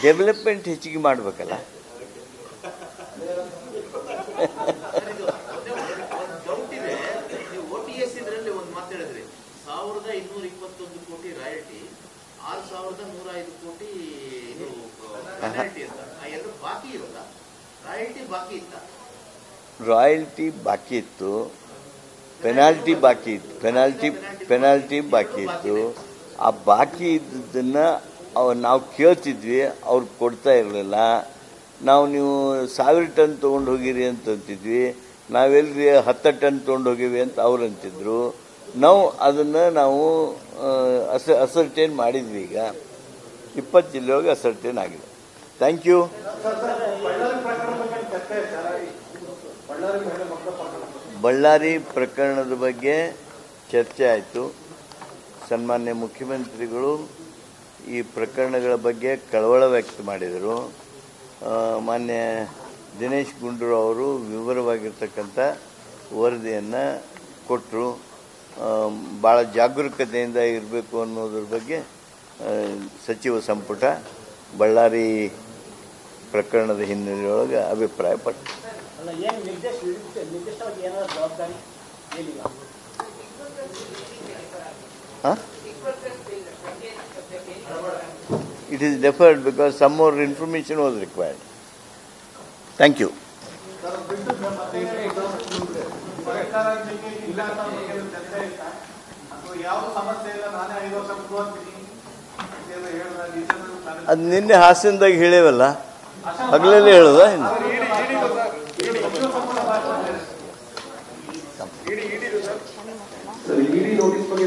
ಡೆವಲಪ್ಮೆಂಟ್ ಹೆಚ್ಚಿಗೆ ಮಾಡಬೇಕಲ್ಲ. OTS ಇದರಲ್ಲಿ ಒಂದು ಮಾತು ಹೇಳಿದ್ರಿ, 1221 ಕೋಟಿ ರಾಯಲ್ಟಿ, 6105 ಕೋಟಿ ಪೆನಾಲ್ಟಿ ಅಂತ. ಎರಡು ಬಾಕಿ ಇರುತ್ತಾ? ರಾಯಲ್ಟಿ ಬಾಕಿ ಇತ್ತ? ರಾಯಲ್ಟಿ ಬಾಕಿ ಇತ್ತು, ಪೆನಾಲ್ಟಿ ಬಾಕಿ ಇತ್ತು. ಪೆನಾಲ್ಟಿ ಬಾಕಿ ಇತ್ತು. ಆ ಬಾಕಿ ಇದ್ದದನ್ನು ನಾವು ಕೇಳ್ತಿದ್ವಿ, ಅವ್ರು ಕೊಡ್ತಾ ಇರಲಿಲ್ಲ. ನೀವು 1000 ಟನ್ ತೊಗೊಂಡು ಹೋಗಿರಿ ಅಂತಂತಿದ್ವಿ. ನಾವೆಲ್ಲರಿ 10 ಟನ್ ತೊಗೊಂಡು ಹೋಗಿವಿ ಅಂತ ಅವ್ರು ಅಂತಿದ್ರು. ನಾವು ಅಸರ್ಟೇನ್ ಮಾಡಿದ್ವಿ. ಈಗ 20 ಜಿಲ್ಲೆಯೊಳಗೆ ಅಸರ್ಟೇನ್ ಆಗಿದೆ. Thank you. ಬಳ್ಳಾರಿ ಪ್ರಕರಣದ ಬಗ್ಗೆ ಚರ್ಚೆ ಆಯಿತು. ಸನ್ಮಾನ್ಯ ಮುಖ್ಯಮಂತ್ರಿಗಳು ಈ ಪ್ರಕರಣಗಳ ಬಗ್ಗೆ ಕಳವಳ ವ್ಯಕ್ತ ಮಾಡಿದರು. ಮಾನ್ಯ ದಿನೇಶ್ ಗುಂಡೂರಾವ್ ಅವರು ವಿವರವಾಗಿರ್ತಕ್ಕಂಥ ವರದಿಯನ್ನು ಕೊಟ್ಟರು. ಭಾಳ ಜಾಗರೂಕತೆಯಿಂದ ಇರಬೇಕು ಅನ್ನೋದ್ರ ಬಗ್ಗೆ ಸಚಿವ ಸಂಪುಟ ಬಳ್ಳಾರಿ ಪ್ರಕರಣದ ಹಿನ್ನೆಲೆಯೊಳಗೆ ಅಭಿಪ್ರಾಯಪಟ್ಟರು. It is deferred because some more information was required. Thank you. ಅದು ನಿನ್ನೆ ಹಾಸನದಾಗ ಹೇಳೇವಲ್ಲ, ಹಗಲಲ್ಲೇ ಹೇಳೋದ? ಇಡಿ ನೋಟಿಸ್ ಬಗ್ಗೆ